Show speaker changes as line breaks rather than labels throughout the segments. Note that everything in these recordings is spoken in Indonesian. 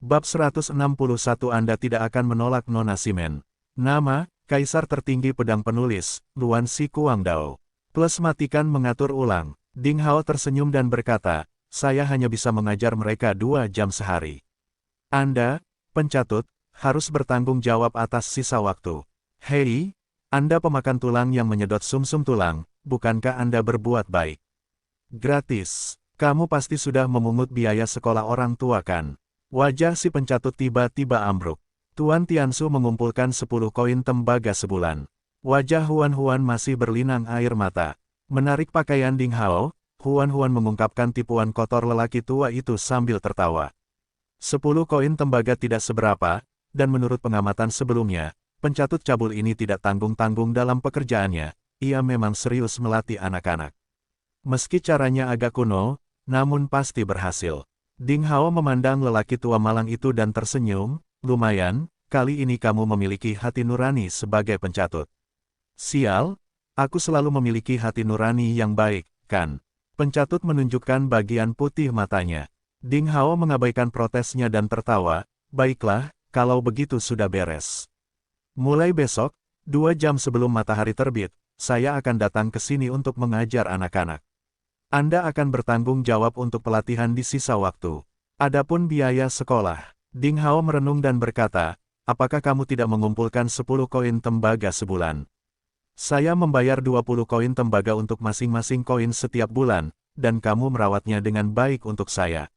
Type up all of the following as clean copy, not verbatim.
Bab 161 Anda tidak akan menolak Nona Simen. Nama, Kaisar Tertinggi Pedang Penulis, Luan Si Kuangdao. Plus matikan mengatur ulang. Ding Hao tersenyum dan berkata, saya hanya bisa mengajar mereka 2 jam sehari. Anda, pencatut, harus bertanggung jawab atas sisa waktu. Hei, Anda pemakan tulang yang menyedot sumsum tulang, bukankah Anda berbuat baik? Gratis. Kamu pasti sudah memungut biaya sekolah orang tua kan? Wajah si pencatut tiba-tiba ambruk. Tuan Tiansu mengumpulkan 10 koin tembaga sebulan. Wajah Huan-Huan masih berlinang air mata. Menarik pakaian Ding Hao, Huan-Huan mengungkapkan tipuan kotor lelaki tua itu sambil tertawa. 10 koin tembaga tidak seberapa, dan menurut pengamatan sebelumnya, pencatut cabul ini tidak tanggung-tanggung dalam pekerjaannya, ia memang serius melatih anak-anak. Meski caranya agak kuno, namun pasti berhasil. Ding Hao memandang lelaki tua malang itu dan tersenyum, lumayan, kali ini kamu memiliki hati nurani sebagai pencatut. Sial, aku selalu memiliki hati nurani yang baik, kan? Pencatut menunjukkan bagian putih matanya. Ding Hao mengabaikan protesnya dan tertawa, baiklah, kalau begitu sudah beres. Mulai besok, 2 jam sebelum matahari terbit, saya akan datang ke sini untuk mengajar anak-anak. Anda akan bertanggung jawab untuk pelatihan di sisa waktu. Adapun biaya sekolah, Ding Hao merenung dan berkata, apakah kamu tidak mengumpulkan 10 koin tembaga sebulan? Saya membayar 20 koin tembaga untuk masing-masing koin setiap bulan, dan kamu merawatnya dengan baik untuk saya.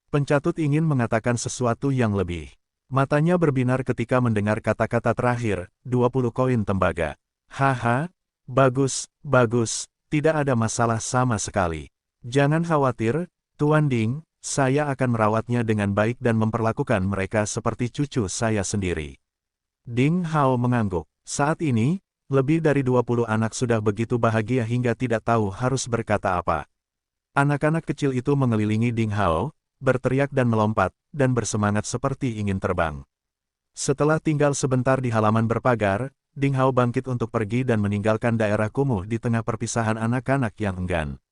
Pencatut ingin mengatakan sesuatu yang lebih. Matanya berbinar ketika mendengar kata-kata terakhir, 20 koin tembaga. Haha, bagus, bagus. Tidak ada masalah sama sekali. Jangan khawatir, Tuan Ding, saya akan merawatnya dengan baik dan memperlakukan mereka seperti cucu saya sendiri. Ding Hao mengangguk. Saat ini, lebih dari 20 anak sudah begitu bahagia hingga tidak tahu harus berkata apa. Anak-anak kecil itu mengelilingi Ding Hao, berteriak dan melompat, dan bersemangat seperti ingin terbang. Setelah tinggal sebentar di halaman berpagar, Ding Hao bangkit untuk pergi dan meninggalkan daerah kumuh di tengah perpisahan anak-anak yang enggan.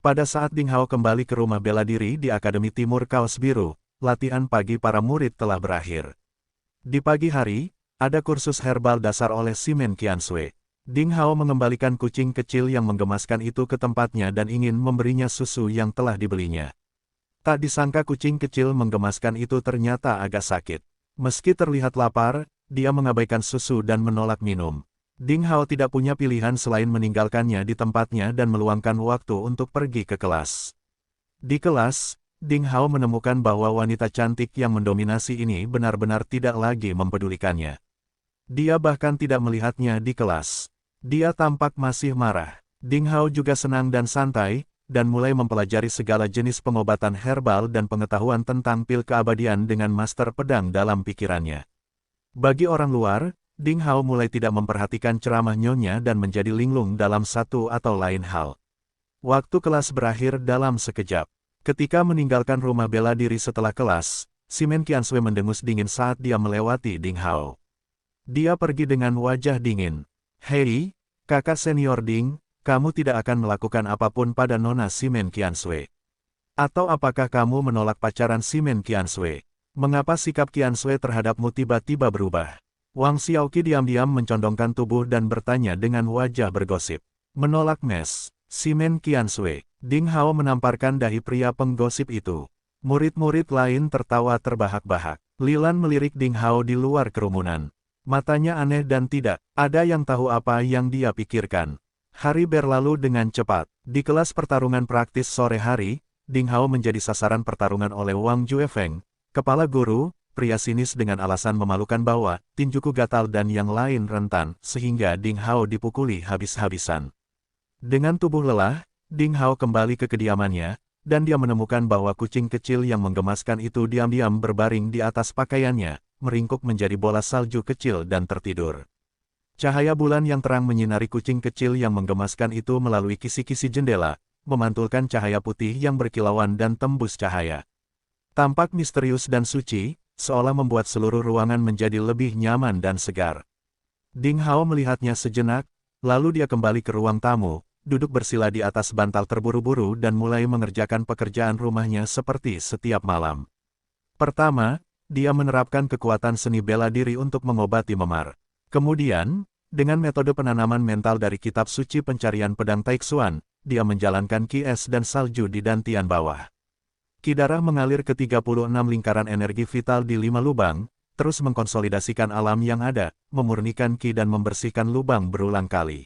Pada saat Ding Hao kembali ke rumah bela diri di Akademi Timur Kaos Biru, latihan pagi para murid telah berakhir. Di pagi hari, ada kursus herbal dasar oleh Simen Qiansui. Ding Hao mengembalikan kucing kecil yang menggemaskan itu ke tempatnya dan ingin memberinya susu yang telah dibelinya. Tak disangka kucing kecil menggemaskan itu ternyata agak sakit. Meski terlihat lapar, dia mengabaikan susu dan menolak minum. Ding Hao tidak punya pilihan selain meninggalkannya di tempatnya dan meluangkan waktu untuk pergi ke kelas. Di kelas, Ding Hao menemukan bahwa wanita cantik yang mendominasi ini benar-benar tidak lagi mempedulikannya. Dia bahkan tidak melihatnya di kelas. Dia tampak masih marah. Ding Hao juga senang dan santai, dan mulai mempelajari segala jenis pengobatan herbal dan pengetahuan tentang pil keabadian dengan master pedang dalam pikirannya. Bagi orang luar, Ding Hao mulai tidak memperhatikan ceramah nyonya dan menjadi linglung dalam satu atau lain hal. Waktu kelas berakhir dalam sekejap. Ketika meninggalkan rumah bela diri setelah kelas, Simen Qiansui mendengus dingin saat dia melewati Ding Hao. Dia pergi dengan wajah dingin. Hei, kakak senior Ding, kamu tidak akan melakukan apapun pada Nona Simen Qiansui. Atau apakah kamu menolak pacaran Simen Qiansui? Mengapa sikap Qiansui terhadapmu tiba-tiba berubah? Wang Xiaoqi diam-diam mencondongkan tubuh dan bertanya dengan wajah bergosip. Menolak mes, Simen Qiansui. Ding Hao menamparkan dahi pria penggosip itu. Murid-murid lain tertawa terbahak-bahak. Lilan melirik Ding Hao di luar kerumunan. Matanya aneh dan tidak ada yang tahu apa yang dia pikirkan. Hari berlalu dengan cepat. Di kelas pertarungan praktis sore hari, Ding Hao menjadi sasaran pertarungan oleh Wang Juefeng, kepala guru, pria sinis dengan alasan memalukan bahwa tinjuku gatal dan yang lain rentan, sehingga Ding Hao dipukuli habis-habisan. Dengan tubuh lelah, Ding Hao kembali ke kediamannya, dan dia menemukan bahwa kucing kecil yang menggemaskan itu diam-diam berbaring di atas pakaiannya, meringkuk menjadi bola salju kecil dan tertidur. Cahaya bulan yang terang menyinari kucing kecil yang menggemaskan itu melalui kisi-kisi jendela, memantulkan cahaya putih yang berkilauan dan tembus cahaya. Tampak misterius dan suci, seolah membuat seluruh ruangan menjadi lebih nyaman dan segar. Ding Hao melihatnya sejenak, lalu dia kembali ke ruang tamu, duduk bersila di atas bantal terburu-buru dan mulai mengerjakan pekerjaan rumahnya seperti setiap malam. Pertama, dia menerapkan kekuatan seni bela diri untuk mengobati memar. Kemudian, dengan metode penanaman mental dari kitab suci pencarian pedang Taixuan, dia menjalankan ki es dan salju di dantian bawah. Ki darah mengalir ke 36 lingkaran energi vital di 5 lubang, terus mengkonsolidasikan alam yang ada, memurnikan ki dan membersihkan lubang berulang kali.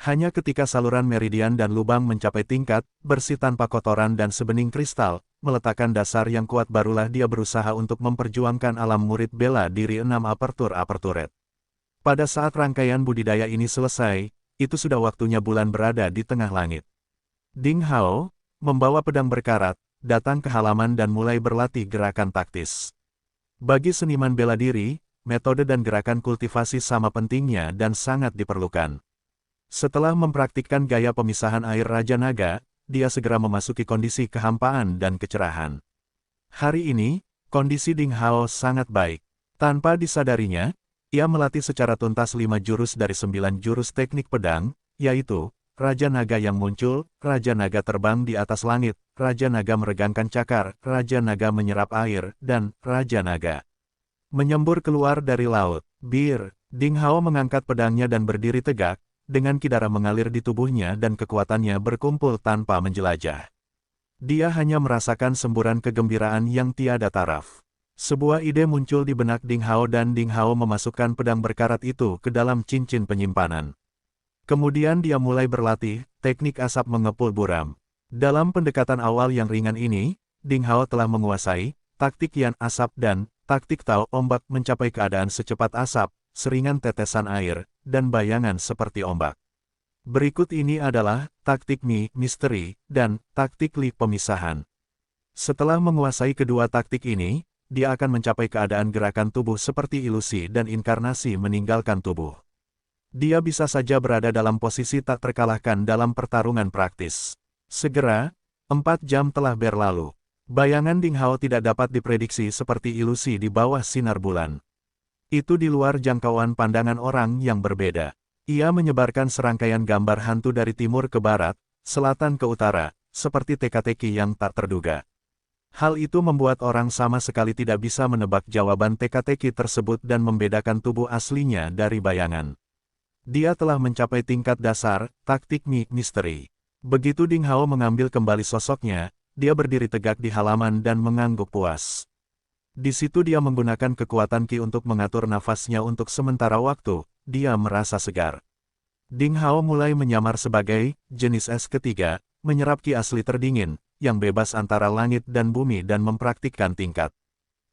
Hanya ketika saluran meridian dan lubang mencapai tingkat, bersih tanpa kotoran dan sebening kristal, meletakkan dasar yang kuat barulah dia berusaha untuk memperjuangkan alam murid bela diri 6 apertur-aperturet. Pada saat rangkaian budidaya ini selesai, itu sudah waktunya bulan berada di tengah langit. Ding Hao, membawa pedang berkarat, datang ke halaman dan mulai berlatih gerakan taktis. Bagi seniman bela diri, metode dan gerakan kultivasi sama pentingnya dan sangat diperlukan. Setelah mempraktikkan gaya pemisahan air Raja Naga, dia segera memasuki kondisi kehampaan dan kecerahan. Hari ini, kondisi Ding Hao sangat baik. Tanpa disadarinya, ia melatih secara tuntas 5 jurus dari 9 jurus teknik pedang, yaitu Raja Naga yang muncul, Raja Naga terbang di atas langit, Raja Naga meregangkan cakar, Raja Naga menyerap air, dan Raja Naga menyembur keluar dari laut. Bir, Ding Hao mengangkat pedangnya dan berdiri tegak, dengan ki darah mengalir di tubuhnya dan kekuatannya berkumpul tanpa menjelajah. Dia hanya merasakan semburan kegembiraan yang tiada taraf. Sebuah ide muncul di benak Ding Hao dan Ding Hao memasukkan pedang berkarat itu ke dalam cincin penyimpanan. Kemudian dia mulai berlatih, teknik asap mengepul buram. Dalam pendekatan awal yang ringan ini, Ding Hao telah menguasai taktik Yan asap dan taktik Tao ombak mencapai keadaan secepat asap, seringan tetesan air, dan bayangan seperti ombak. Berikut ini adalah taktik Mi, misteri, dan taktik Li, pemisahan. Setelah menguasai kedua taktik ini, dia akan mencapai keadaan gerakan tubuh seperti ilusi dan inkarnasi meninggalkan tubuh. Dia bisa saja berada dalam posisi tak terkalahkan dalam pertarungan praktis. Segera, 4 jam telah berlalu. Bayangan Ding Hao tidak dapat diprediksi seperti ilusi di bawah sinar bulan. Itu di luar jangkauan pandangan orang yang berbeda. Ia menyebarkan serangkaian gambar hantu dari timur ke barat, selatan ke utara, seperti teka-teki yang tak terduga. Hal itu membuat orang sama sekali tidak bisa menebak jawaban teka-teki tersebut dan membedakan tubuh aslinya dari bayangan. Dia telah mencapai tingkat dasar, taktik Mi, misteri. Begitu Ding Hao mengambil kembali sosoknya, dia berdiri tegak di halaman dan mengangguk puas. Di situ dia menggunakan kekuatan Ki untuk mengatur nafasnya untuk sementara waktu, dia merasa segar. Ding Hao mulai menyamar sebagai jenis es ketiga, menyerap Ki asli terdingin, yang bebas antara langit dan bumi dan mempraktikkan tingkat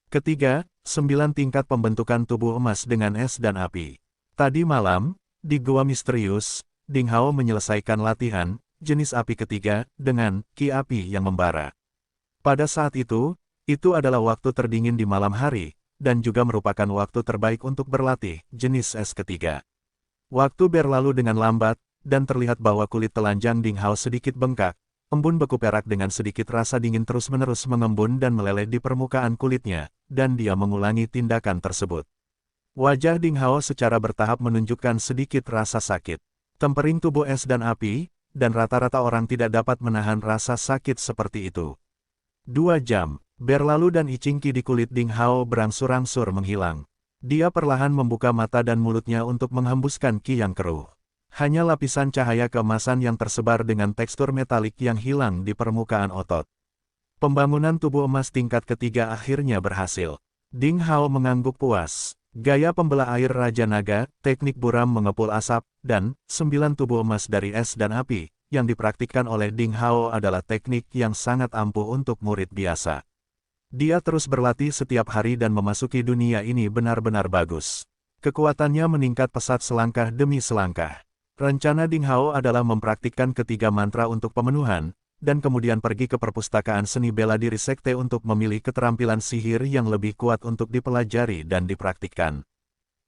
ketiga, 9 tingkat pembentukan tubuh emas dengan es dan api. Tadi malam, di Gua Misterius, Ding Hao menyelesaikan latihan jenis api ketiga dengan Ki api yang membara. Pada saat itu adalah waktu terdingin di malam hari, dan juga merupakan waktu terbaik untuk berlatih jenis es ketiga. Waktu berlalu dengan lambat, dan terlihat bahwa kulit telanjang Ding Hao sedikit bengkak, embun beku perak dengan sedikit rasa dingin terus-menerus mengembun dan meleleh di permukaan kulitnya, dan dia mengulangi tindakan tersebut. Wajah Ding Hao secara bertahap menunjukkan sedikit rasa sakit. Tempering tubuh es dan api, dan rata-rata orang tidak dapat menahan rasa sakit seperti itu. 2 jam berlalu dan icingki di kulit Ding Hao berangsur-angsur menghilang. Dia perlahan membuka mata dan mulutnya untuk menghembuskan ki yang keruh. Hanya lapisan cahaya keemasan yang tersebar dengan tekstur metalik yang hilang di permukaan otot. Pembangunan tubuh emas tingkat ketiga akhirnya berhasil. Ding Hao mengangguk puas. Gaya pembelah air Raja Naga, teknik buram mengepul asap, dan 9 tubuh emas dari es dan api, yang dipraktikkan oleh Ding Hao adalah teknik yang sangat ampuh untuk murid biasa. Dia terus berlatih setiap hari dan memasuki dunia ini benar-benar bagus. Kekuatannya meningkat pesat selangkah demi selangkah. Rencana Ding Hao adalah mempraktikkan ketiga mantra untuk pemenuhan, dan kemudian pergi ke perpustakaan seni bela diri sekte untuk memilih keterampilan sihir yang lebih kuat untuk dipelajari dan dipraktikkan.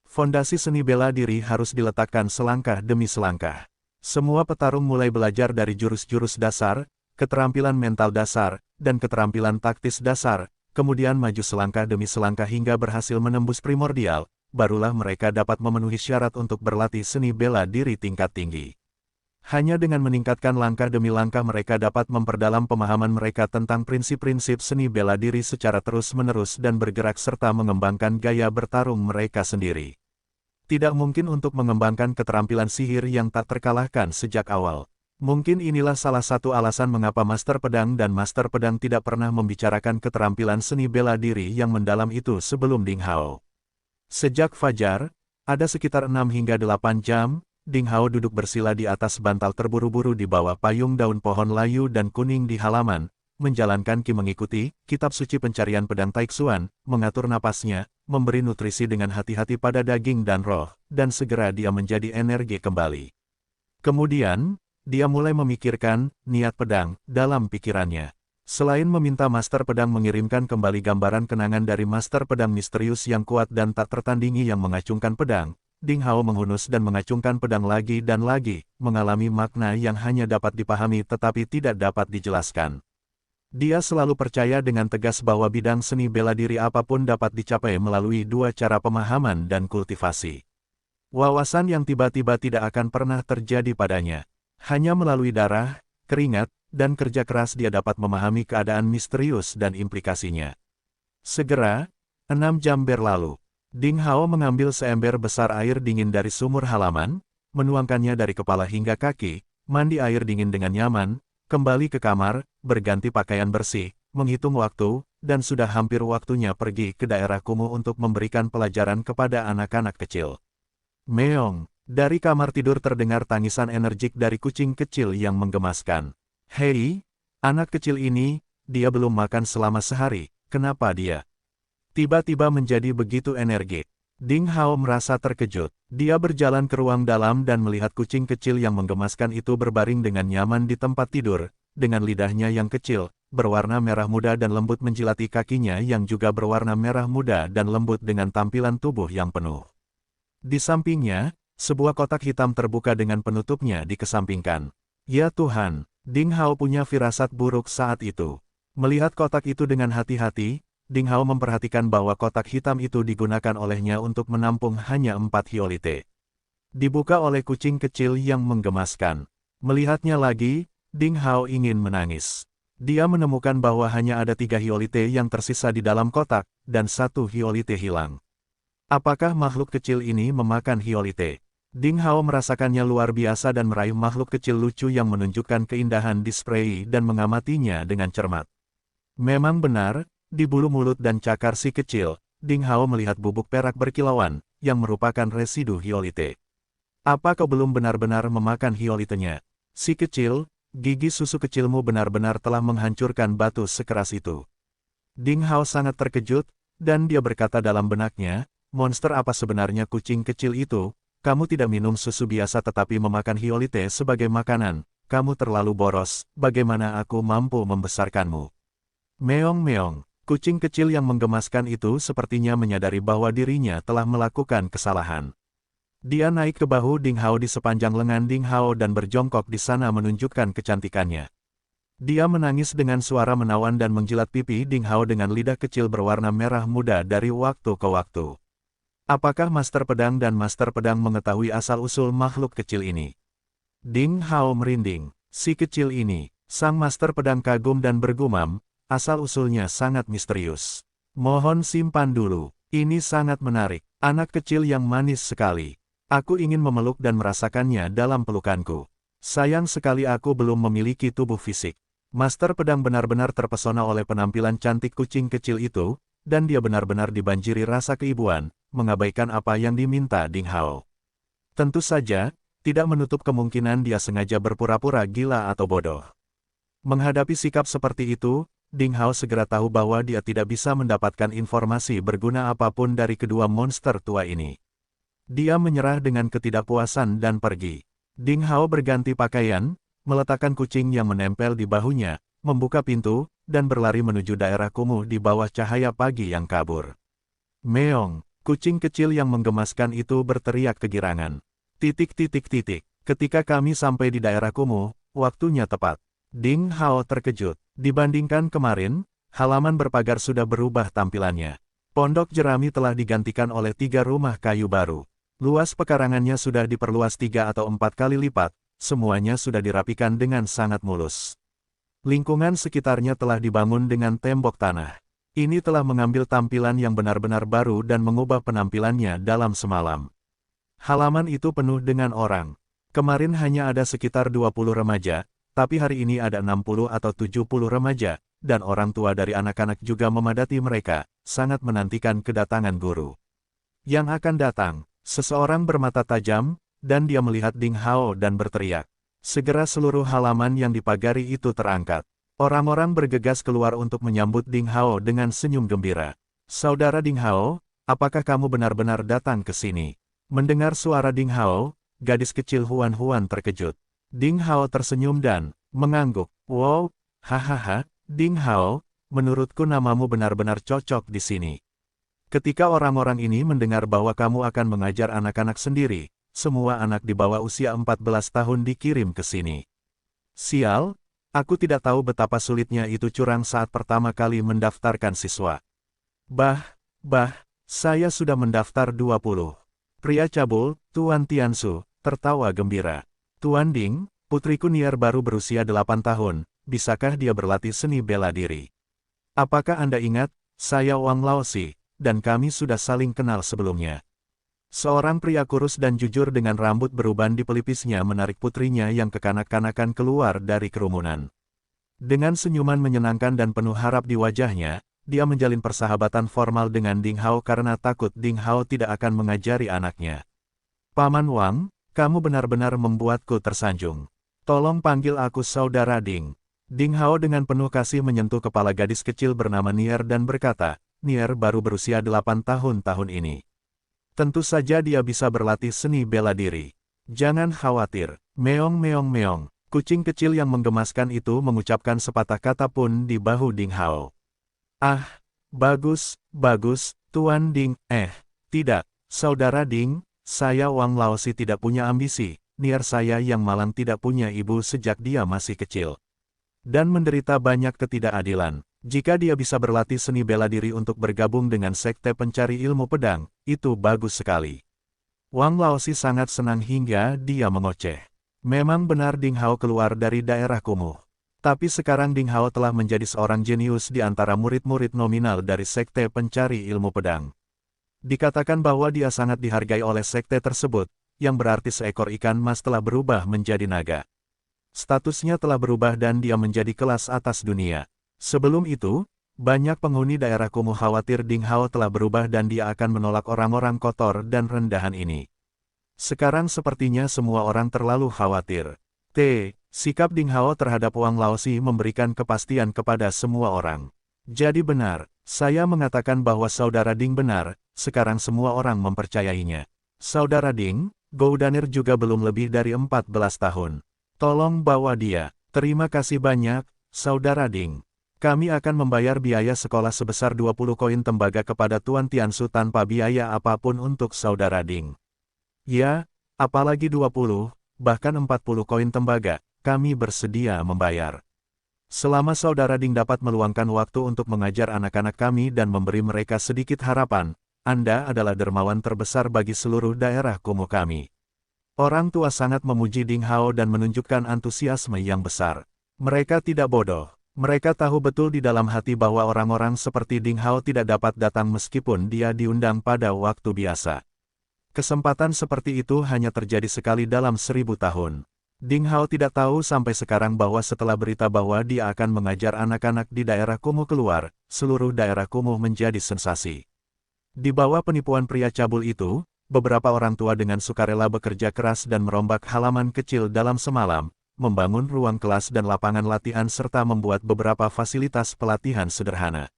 Fondasi seni bela diri harus diletakkan selangkah demi selangkah. Semua petarung mulai belajar dari jurus-jurus dasar, keterampilan mental dasar, dan keterampilan taktis dasar, kemudian maju selangkah demi selangkah hingga berhasil menembus primordial, barulah mereka dapat memenuhi syarat untuk berlatih seni bela diri tingkat tinggi. Hanya dengan meningkatkan langkah demi langkah mereka dapat memperdalam pemahaman mereka tentang prinsip-prinsip seni bela diri secara terus-menerus dan bergerak serta mengembangkan gaya bertarung mereka sendiri. Tidak mungkin untuk mengembangkan keterampilan sihir yang tak terkalahkan sejak awal. Mungkin inilah salah satu alasan mengapa Master Pedang dan Master Pedang tidak pernah membicarakan keterampilan seni bela diri yang mendalam itu sebelum Ding Hao. Sejak fajar, ada sekitar 6 hingga 8 jam, Ding Hao duduk bersila di atas bantal terburu-buru di bawah payung daun pohon layu dan kuning di halaman, menjalankan ki mengikuti kitab suci pencarian pedang Taixuan, mengatur napasnya, memberi nutrisi dengan hati-hati pada daging dan roh, dan segera dia menjadi energi kembali. Kemudian, dia mulai memikirkan niat pedang dalam pikirannya. Selain meminta Master Pedang mengirimkan kembali gambaran kenangan dari Master Pedang misterius yang kuat dan tak tertandingi yang mengacungkan pedang, Ding Hao menghunus dan mengacungkan pedang lagi dan lagi, mengalami makna yang hanya dapat dipahami tetapi tidak dapat dijelaskan. Dia selalu percaya dengan tegas bahwa bidang seni bela diri apapun dapat dicapai melalui dua cara pemahaman dan kultivasi. Wawasan yang tiba-tiba tidak akan pernah terjadi padanya. Hanya melalui darah, keringat, dan kerja keras dia dapat memahami keadaan misterius dan implikasinya. Segera, 6 jam berlalu. Ding Hao mengambil seember besar air dingin dari sumur halaman, menuangkannya dari kepala hingga kaki, mandi air dingin dengan nyaman, kembali ke kamar, berganti pakaian bersih, menghitung waktu, dan sudah hampir waktunya pergi ke daerah kumuh untuk memberikan pelajaran kepada anak-anak kecil. Meong, dari kamar tidur terdengar tangisan energik dari kucing kecil yang menggemaskan. Hei, anak kecil ini, dia belum makan selama sehari, kenapa dia tiba-tiba menjadi begitu energik? Ding Hao merasa terkejut. Dia berjalan ke ruang dalam dan melihat kucing kecil yang menggemaskan itu berbaring dengan nyaman di tempat tidur, dengan lidahnya yang kecil, berwarna merah muda dan lembut menjilati kakinya yang juga berwarna merah muda dan lembut dengan tampilan tubuh yang penuh. Di sampingnya, sebuah kotak hitam terbuka dengan penutupnya dikesampingkan. Ya Tuhan, Ding Hao punya firasat buruk saat itu. Melihat kotak itu dengan hati-hati, Ding Hao memperhatikan bahwa kotak hitam itu digunakan olehnya untuk menampung hanya 4 hiolite. Dibuka oleh kucing kecil yang menggemaskan. Melihatnya lagi, Ding Hao ingin menangis. Dia menemukan bahwa hanya ada 3 hiolite yang tersisa di dalam kotak, dan 1 hiolite hilang. Apakah makhluk kecil ini memakan hiolite? Ding Hao merasakannya luar biasa dan meraih makhluk kecil lucu yang menunjukkan keindahan di spray dan mengamatinya dengan cermat. Memang benar, di bulu mulut dan cakar si kecil, Ding Hao melihat bubuk perak berkilauan, yang merupakan residu hiolite. Apa kau belum benar-benar memakan hiolitenya? Si kecil, gigi susu kecilmu benar-benar telah menghancurkan batu sekeras itu. Ding Hao sangat terkejut, dan dia berkata dalam benaknya, monster apa sebenarnya kucing kecil itu? Kamu tidak minum susu biasa tetapi memakan hiolite sebagai makanan. Kamu terlalu boros, bagaimana aku mampu membesarkanmu? Meong-meong, kucing kecil yang menggemaskan itu sepertinya menyadari bahwa dirinya telah melakukan kesalahan. Dia naik ke bahu Ding Hao di sepanjang lengan Ding Hao dan berjongkok di sana menunjukkan kecantikannya. Dia menangis dengan suara menawan dan menjilat pipi Ding Hao dengan lidah kecil berwarna merah muda dari waktu ke waktu. Apakah Master Pedang dan Master Pedang mengetahui asal-usul makhluk kecil ini? Ding Hao merinding. Si kecil ini, sang Master Pedang kagum dan bergumam, asal-usulnya sangat misterius. Mohon simpan dulu, ini sangat menarik. Anak kecil yang manis sekali. Aku ingin memeluk dan merasakannya dalam pelukanku. Sayang sekali aku belum memiliki tubuh fisik. Master Pedang benar-benar terpesona oleh penampilan cantik kucing kecil itu, dan dia benar-benar dibanjiri rasa keibuan, mengabaikan apa yang diminta Ding Hao. Tentu saja, tidak menutup kemungkinan dia sengaja berpura-pura gila atau bodoh. Menghadapi sikap seperti itu, Ding Hao segera tahu bahwa dia tidak bisa mendapatkan informasi berguna apapun dari kedua monster tua ini. Dia menyerah dengan ketidakpuasan dan pergi. Ding Hao berganti pakaian, meletakkan kucing yang menempel di bahunya, membuka pintu, dan berlari menuju daerah kumuh di bawah cahaya pagi yang kabur. Meong, kucing kecil yang menggemaskan itu berteriak kegirangan. Ketika kami sampai di daerah kumuh, waktunya tepat. Ding Hao terkejut. Dibandingkan kemarin, halaman berpagar sudah berubah tampilannya. Pondok jerami telah digantikan oleh 3 rumah kayu baru. Luas pekarangannya sudah diperluas 3 atau 4 kali lipat, semuanya sudah dirapikan dengan sangat mulus. Lingkungan sekitarnya telah dibangun dengan tembok tanah. Ini telah mengambil tampilan yang benar-benar baru dan mengubah penampilannya dalam semalam. Halaman itu penuh dengan orang. Kemarin hanya ada sekitar 20 remaja, tapi hari ini ada 60 atau 70 remaja, dan orang tua dari anak-anak juga memadati mereka, sangat menantikan kedatangan guru. Yang akan datang, seseorang bermata tajam, dan dia melihat Ding Hao dan berteriak. Segera seluruh halaman yang dipagari itu terangkat. Orang-orang bergegas keluar untuk menyambut Ding Hao dengan senyum gembira. Saudara Ding Hao, apakah kamu benar-benar datang ke sini? Mendengar suara Ding Hao, gadis kecil Huan terkejut. Ding Hao tersenyum dan mengangguk. Wow, hahaha, Ding Hao, menurutku namamu benar-benar cocok di sini. Ketika orang-orang ini mendengar bahwa kamu akan mengajar anak-anak sendiri, semua anak di bawah usia 14 tahun dikirim ke sini. Sial, aku tidak tahu betapa sulitnya itu curang saat pertama kali mendaftarkan siswa. Saya sudah mendaftar 20. Pria cabul, Tuan Tiansu, tertawa gembira. Tuan Ding, putriku Nier baru berusia 8 tahun, bisakah dia berlatih seni bela diri? Apakah Anda ingat, saya Wang Laosi, dan kami sudah saling kenal sebelumnya. Seorang pria kurus dan jujur dengan rambut beruban di pelipisnya menarik putrinya yang kekanak-kanakan keluar dari kerumunan. Dengan senyuman menyenangkan dan penuh harap di wajahnya, dia menjalin persahabatan formal dengan Ding Hao karena takut Ding Hao tidak akan mengajari anaknya. Paman Wang, kamu benar-benar membuatku tersanjung. Tolong panggil aku Saudara Ding. Ding Hao dengan penuh kasih menyentuh kepala gadis kecil bernama Nier dan berkata, Nier baru berusia 8 tahun ini. Tentu saja dia bisa berlatih seni bela diri. Jangan khawatir, meong. Kucing kecil yang menggemaskan itu mengucapkan sepatah kata pun di bahu Ding Hao. Ah, bagus, Tuan Ding. Tidak, Saudara Ding, saya Wang Laosi tidak punya ambisi. Nier saya yang malang tidak punya ibu sejak dia masih kecil. Dan menderita banyak ketidakadilan. Jika dia bisa berlatih seni bela diri untuk bergabung dengan sekte pencari ilmu pedang, itu bagus sekali. Wang Laosi sangat senang hingga dia mengoceh. Memang benar Ding Hao keluar dari daerah kumuh. Tapi sekarang Ding Hao telah menjadi seorang jenius di antara murid-murid nominal dari sekte pencari ilmu pedang. Dikatakan bahwa dia sangat dihargai oleh sekte tersebut, yang berarti seekor ikan mas telah berubah menjadi naga. Statusnya telah berubah dan dia menjadi kelas atas dunia. Sebelum itu, banyak penghuni daerah kumuh khawatir Ding Hao telah berubah dan dia akan menolak orang-orang kotor dan rendahan ini. Sekarang sepertinya semua orang terlalu khawatir. Sikap Ding Hao terhadap Wang Laosi memberikan kepastian kepada semua orang. Jadi benar, saya mengatakan bahwa Saudara Ding benar, sekarang semua orang mempercayainya. Saudara Ding, Goudanir juga belum lebih dari 14 tahun. Tolong bawa dia. Terima kasih banyak, Saudara Ding. Kami akan membayar biaya sekolah sebesar 20 koin tembaga kepada Tuan Tiansu tanpa biaya apapun untuk Saudara Ding. Ya, apalagi 20, bahkan 40 koin tembaga, kami bersedia membayar. Selama Saudara Ding dapat meluangkan waktu untuk mengajar anak-anak kami dan memberi mereka sedikit harapan, Anda adalah dermawan terbesar bagi seluruh daerah kumuh kami. Orang tua sangat memuji Ding Hao dan menunjukkan antusiasme yang besar. Mereka tidak bodoh. Mereka tahu betul di dalam hati bahwa orang-orang seperti Ding Hao tidak dapat datang meskipun dia diundang pada waktu biasa. Kesempatan seperti itu hanya terjadi sekali dalam 1000 tahun. Ding Hao tidak tahu sampai sekarang bahwa setelah berita bahwa dia akan mengajar anak-anak di daerah kumuh keluar, seluruh daerah kumuh menjadi sensasi. Di bawah penipuan pria cabul itu, beberapa orang tua dengan sukarela bekerja keras dan merombak halaman kecil dalam semalam, membangun ruang kelas dan lapangan latihan serta membuat beberapa fasilitas pelatihan sederhana.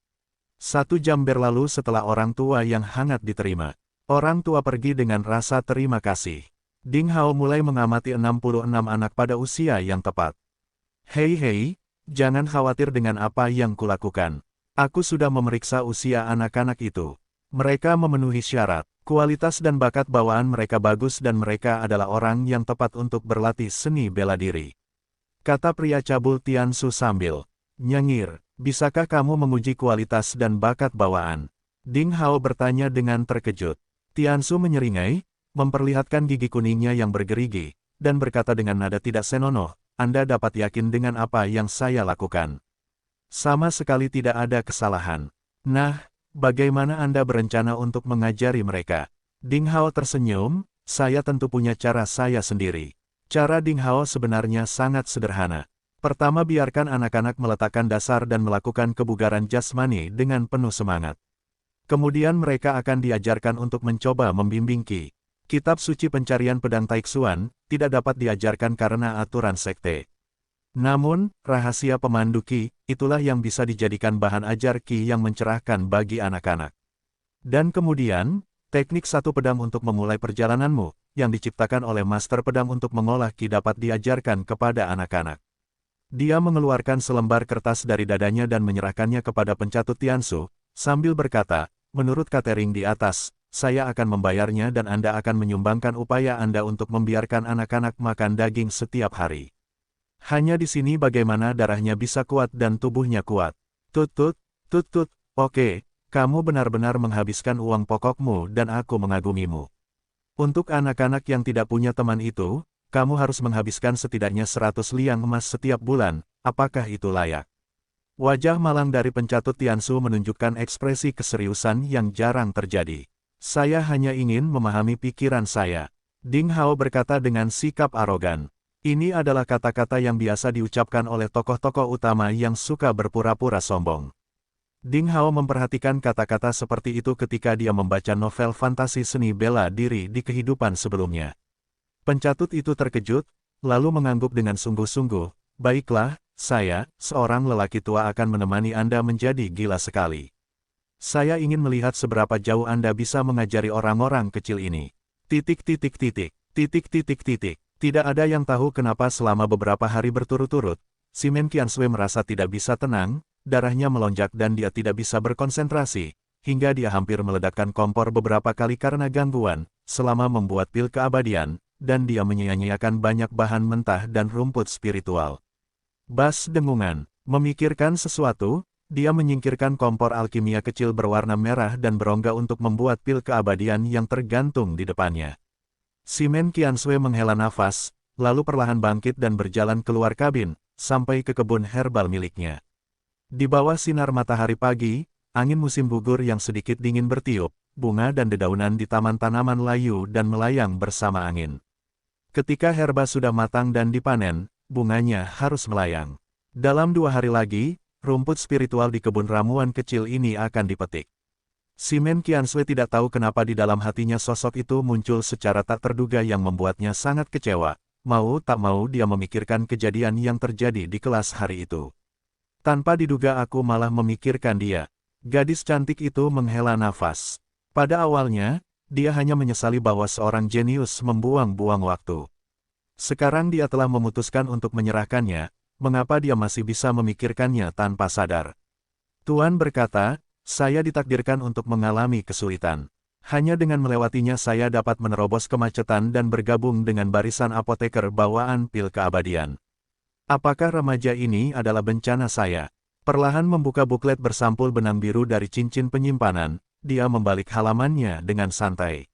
1 jam berlalu setelah orang tua yang hangat diterima. Orang tua pergi dengan rasa terima kasih. Ding Hao mulai mengamati 66 anak pada usia yang tepat. Hei, jangan khawatir dengan apa yang kulakukan. Aku sudah memeriksa usia anak-anak itu. Mereka memenuhi syarat. Kualitas dan bakat bawaan mereka bagus dan mereka adalah orang yang tepat untuk berlatih seni bela diri. Kata pria cabul Tiansu sambil nyengir, bisakah kamu menguji kualitas dan bakat bawaan? Ding Hao bertanya dengan terkejut. Tiansu menyeringai, memperlihatkan gigi kuningnya yang bergerigi, dan berkata dengan nada tidak senonoh, Anda dapat yakin dengan apa yang saya lakukan. Sama sekali tidak ada kesalahan. Nah, bagaimana Anda berencana untuk mengajari mereka? Ding Hao tersenyum, saya tentu punya cara saya sendiri. Cara Ding Hao sebenarnya sangat sederhana. Pertama, biarkan anak-anak meletakkan dasar dan melakukan kebugaran jasmani dengan penuh semangat. Kemudian mereka akan diajarkan untuk mencoba membimbing Qi. Kitab suci pencarian pedang Taixuan tidak dapat diajarkan karena aturan sekte. Namun, rahasia pemandu Qi, itulah yang bisa dijadikan bahan ajar Qi yang mencerahkan bagi anak-anak. Dan kemudian, teknik satu pedang untuk memulai perjalananmu, yang diciptakan oleh master pedang untuk mengolah Qi dapat diajarkan kepada anak-anak. Dia mengeluarkan selembar kertas dari dadanya dan menyerahkannya kepada pencatut Tiansu, sambil berkata, menurut catering di atas, saya akan membayarnya dan Anda akan menyumbangkan upaya Anda untuk membiarkan anak-anak makan daging setiap hari. Hanya di sini bagaimana darahnya bisa kuat dan tubuhnya kuat. Tut-tut, tut-tut, oke, kamu benar-benar menghabiskan uang pokokmu dan aku mengagumimu. Untuk anak-anak yang tidak punya teman itu, kamu harus menghabiskan setidaknya 100 liang emas setiap bulan, apakah itu layak? Wajah malang dari pencatut Tiansu menunjukkan ekspresi keseriusan yang jarang terjadi. Saya hanya ingin memahami pikiran saya. Ding Hao berkata dengan sikap arogan. Ini adalah kata-kata yang biasa diucapkan oleh tokoh-tokoh utama yang suka berpura-pura sombong. Ding Hao memperhatikan kata-kata seperti itu ketika dia membaca novel fantasi seni bela diri di kehidupan sebelumnya. Pencatut itu terkejut, lalu mengangguk dengan sungguh-sungguh, baiklah, saya, seorang lelaki tua akan menemani Anda menjadi gila sekali. Saya ingin melihat seberapa jauh Anda bisa mengajari orang-orang kecil ini. Titik. Tidak ada yang tahu kenapa selama beberapa hari berturut-turut, Simen Qiansui merasa tidak bisa tenang, darahnya melonjak dan dia tidak bisa berkonsentrasi, hingga dia hampir meledakkan kompor beberapa kali karena gangguan, selama membuat pil keabadian, dan dia menyia-nyiakan banyak bahan mentah dan rumput spiritual. Bas dengungan, memikirkan sesuatu, dia menyingkirkan kompor alkimia kecil berwarna merah dan berongga untuk membuat pil keabadian yang tergantung di depannya. Simen Qiansui menghela nafas, lalu perlahan bangkit dan berjalan keluar kabin, sampai ke kebun herbal miliknya. Di bawah sinar matahari pagi, angin musim gugur yang sedikit dingin bertiup, bunga dan dedaunan di taman tanaman layu dan melayang bersama angin. Ketika herba sudah matang dan dipanen, bunganya harus melayang. Dalam 2 hari lagi, rumput spiritual di kebun ramuan kecil ini akan dipetik. Simen Qiansui tidak tahu kenapa di dalam hatinya sosok itu muncul secara tak terduga yang membuatnya sangat kecewa. Mau tak mau dia memikirkan kejadian yang terjadi di kelas hari itu. Tanpa diduga aku malah memikirkan dia. Gadis cantik itu menghela nafas. Pada awalnya, dia hanya menyesali bahwa seorang jenius membuang-buang waktu. Sekarang dia telah memutuskan untuk menyerahkannya, mengapa dia masih bisa memikirkannya tanpa sadar. Tuan berkata, saya ditakdirkan untuk mengalami kesulitan. Hanya dengan melewatinya saya dapat menerobos kemacetan dan bergabung dengan barisan apoteker bawaan pil keabadian. Apakah remaja ini adalah bencana saya? Perlahan membuka buklet bersampul benang biru dari cincin penyimpanan, dia membalik halamannya dengan santai.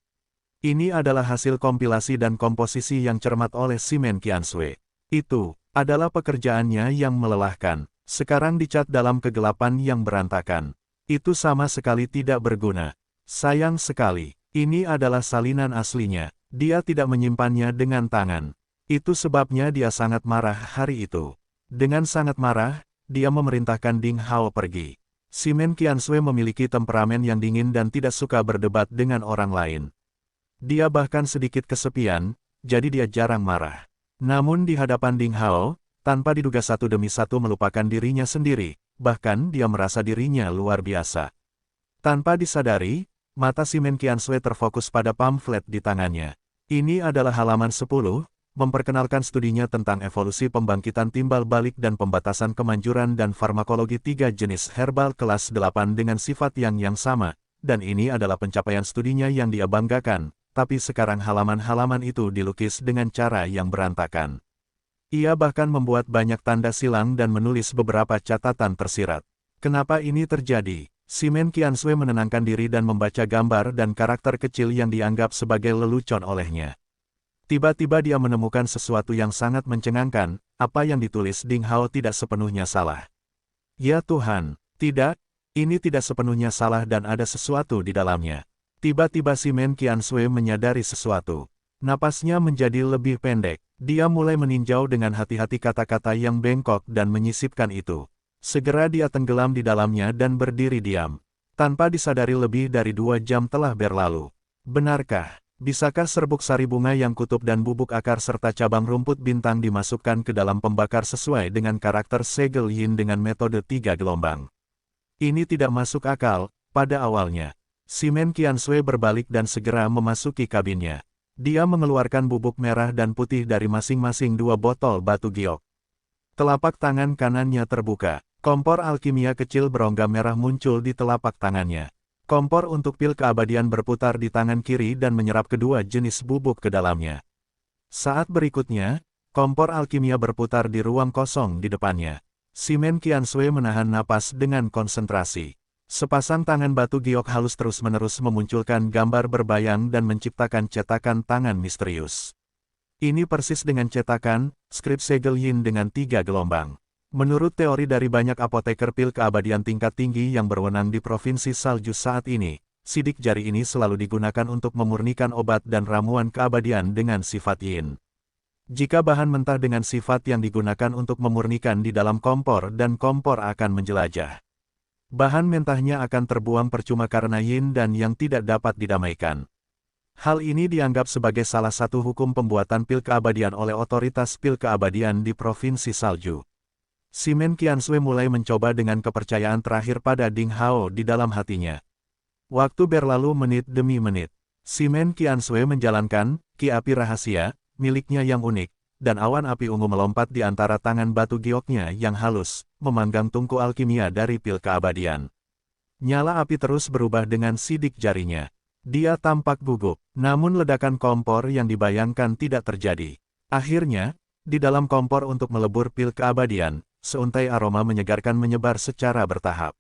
Ini adalah hasil kompilasi dan komposisi yang cermat oleh Simen Qiansui. Itu adalah pekerjaannya yang melelahkan. Sekarang dicat dalam kegelapan yang berantakan. Itu sama sekali tidak berguna. Sayang sekali, ini adalah salinan aslinya. Dia tidak menyimpannya dengan tangan. Itu sebabnya dia sangat marah hari itu. Dengan sangat marah, dia memerintahkan Ding Hao pergi. Simen Qiansui memiliki temperamen yang dingin dan tidak suka berdebat dengan orang lain. Dia bahkan sedikit kesepian, jadi dia jarang marah. Namun di hadapan Ding Hao, tanpa diduga satu demi satu melupakan dirinya sendiri, bahkan dia merasa dirinya luar biasa. Tanpa disadari, mata Simen Qiansui terfokus pada pamflet di tangannya. Ini adalah halaman 10, memperkenalkan studinya tentang evolusi pembangkitan timbal balik dan pembatasan kemanjuran dan farmakologi 3 jenis herbal kelas 8 dengan sifat yang sama, dan ini adalah pencapaian studinya yang dia banggakan, tapi sekarang halaman-halaman itu dilukis dengan cara yang berantakan. Ia bahkan membuat banyak tanda silang dan menulis beberapa catatan tersirat. Kenapa ini terjadi? Simen Qiansui menenangkan diri dan membaca gambar dan karakter kecil yang dianggap sebagai lelucon olehnya. Tiba-tiba dia menemukan sesuatu yang sangat mencengangkan, apa yang ditulis Ding Hao tidak sepenuhnya salah. Ya Tuhan, tidak, ini tidak sepenuhnya salah dan ada sesuatu di dalamnya. Tiba-tiba Simen Qiansui menyadari sesuatu. Napasnya menjadi lebih pendek. Dia mulai meninjau dengan hati-hati kata-kata yang bengkok dan menyisipkan itu. Segera dia tenggelam di dalamnya dan berdiri diam. Tanpa disadari lebih dari 2 jam telah berlalu. Benarkah? Bisakah serbuk sari bunga yang kutub dan bubuk akar serta cabang rumput bintang dimasukkan ke dalam pembakar sesuai dengan karakter segel yin dengan metode 3 gelombang? Ini tidak masuk akal, pada awalnya. Simen Qiansui berbalik dan segera memasuki kabinnya. Dia mengeluarkan bubuk merah dan putih dari masing-masing 2 botol batu giok. Telapak tangan kanannya terbuka. Kompor alkimia kecil berongga merah muncul di telapak tangannya. Kompor untuk pil keabadian berputar di tangan kiri dan menyerap kedua jenis bubuk ke dalamnya. Saat berikutnya, kompor alkimia berputar di ruang kosong di depannya. Simen Qiansui menahan napas dengan konsentrasi. Sepasang tangan batu giok halus terus-menerus memunculkan gambar berbayang dan menciptakan cetakan tangan misterius. Ini persis dengan cetakan, skrip segel yin dengan 3 gelombang. Menurut teori dari banyak apoteker pil keabadian tingkat tinggi yang berwenang di Provinsi Salju saat ini, sidik jari ini selalu digunakan untuk memurnikan obat dan ramuan keabadian dengan sifat yin. Jika bahan mentah dengan sifat yang digunakan untuk memurnikan di dalam kompor dan kompor akan menjelajah. Bahan mentahnya akan terbuang percuma karena yin dan yang tidak dapat didamaikan. Hal ini dianggap sebagai salah satu hukum pembuatan pil keabadian oleh otoritas pil keabadian di Provinsi Salju. Simen Qiansui mulai mencoba dengan kepercayaan terakhir pada Ding Hao di dalam hatinya. Waktu berlalu menit demi menit. Simen Qiansui menjalankan ki api rahasia miliknya yang unik, dan awan api ungu melompat di antara tangan batu gioknya yang halus, memanggang tungku alkimia dari pil keabadian. Nyala api terus berubah dengan sidik jarinya. Dia tampak gugup, namun ledakan kompor yang dibayangkan tidak terjadi. Akhirnya, di dalam kompor untuk melebur pil keabadian, seuntai aroma menyegarkan menyebar secara bertahap.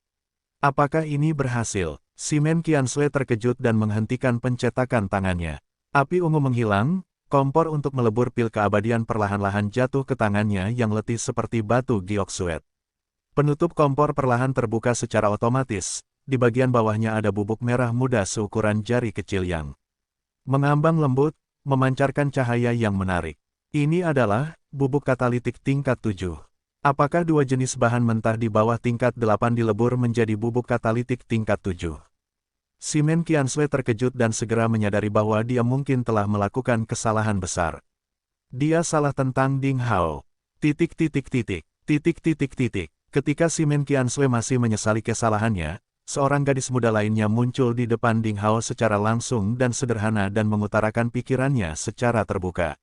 Apakah ini berhasil? Simen Qiansui terkejut dan menghentikan pencetakan tangannya. Api ungu menghilang, kompor untuk melebur pil keabadian perlahan-lahan jatuh ke tangannya yang letih seperti batu giok suet. Penutup kompor perlahan terbuka secara otomatis, di bagian bawahnya ada bubuk merah muda seukuran jari kecil yang mengambang lembut, memancarkan cahaya yang menarik. Ini adalah bubuk katalitik tingkat 7. Apakah 2 jenis bahan mentah di bawah tingkat 8 dilebur menjadi bubuk katalitik tingkat 7? Simen Qiansui terkejut dan segera menyadari bahwa dia mungkin telah melakukan kesalahan besar. Dia salah tentang Ding Hao. Ketika Simen Qiansui masih menyesali kesalahannya, seorang gadis muda lainnya muncul di depan Ding Hao secara langsung dan sederhana dan mengutarakan pikirannya secara terbuka.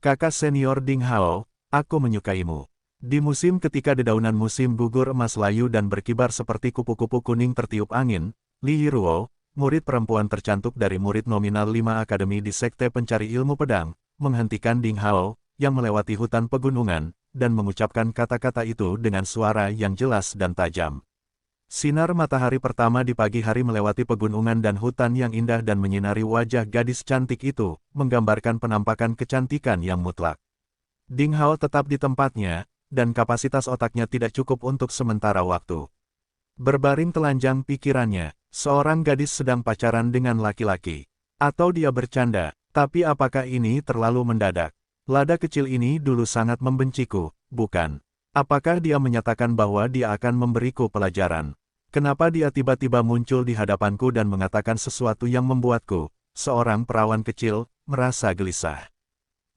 Kakak senior Ding Hao, aku menyukaimu. Di musim ketika dedaunan musim gugur emas layu dan berkibar seperti kupu-kupu kuning tertiup angin, Li Yiruo, murid perempuan tercantik dari murid nominal 5 akademi di Sekte Pencari Ilmu Pedang, menghentikan Ding Hao, yang melewati hutan pegunungan, dan mengucapkan kata-kata itu dengan suara yang jelas dan tajam. Sinar matahari pertama di pagi hari melewati pegunungan dan hutan yang indah dan menyinari wajah gadis cantik itu, menggambarkan penampakan kecantikan yang mutlak. Ding Hao tetap di tempatnya, dan kapasitas otaknya tidak cukup untuk sementara waktu. Berbaring telanjang pikirannya, seorang gadis sedang pacaran dengan laki-laki. Atau dia bercanda, tapi apakah ini terlalu mendadak? Lada kecil ini dulu sangat membenciku, bukan? Apakah dia menyatakan bahwa dia akan memberiku pelajaran? Kenapa dia tiba-tiba muncul di hadapanku dan mengatakan sesuatu yang membuatku, seorang perawan kecil, merasa gelisah?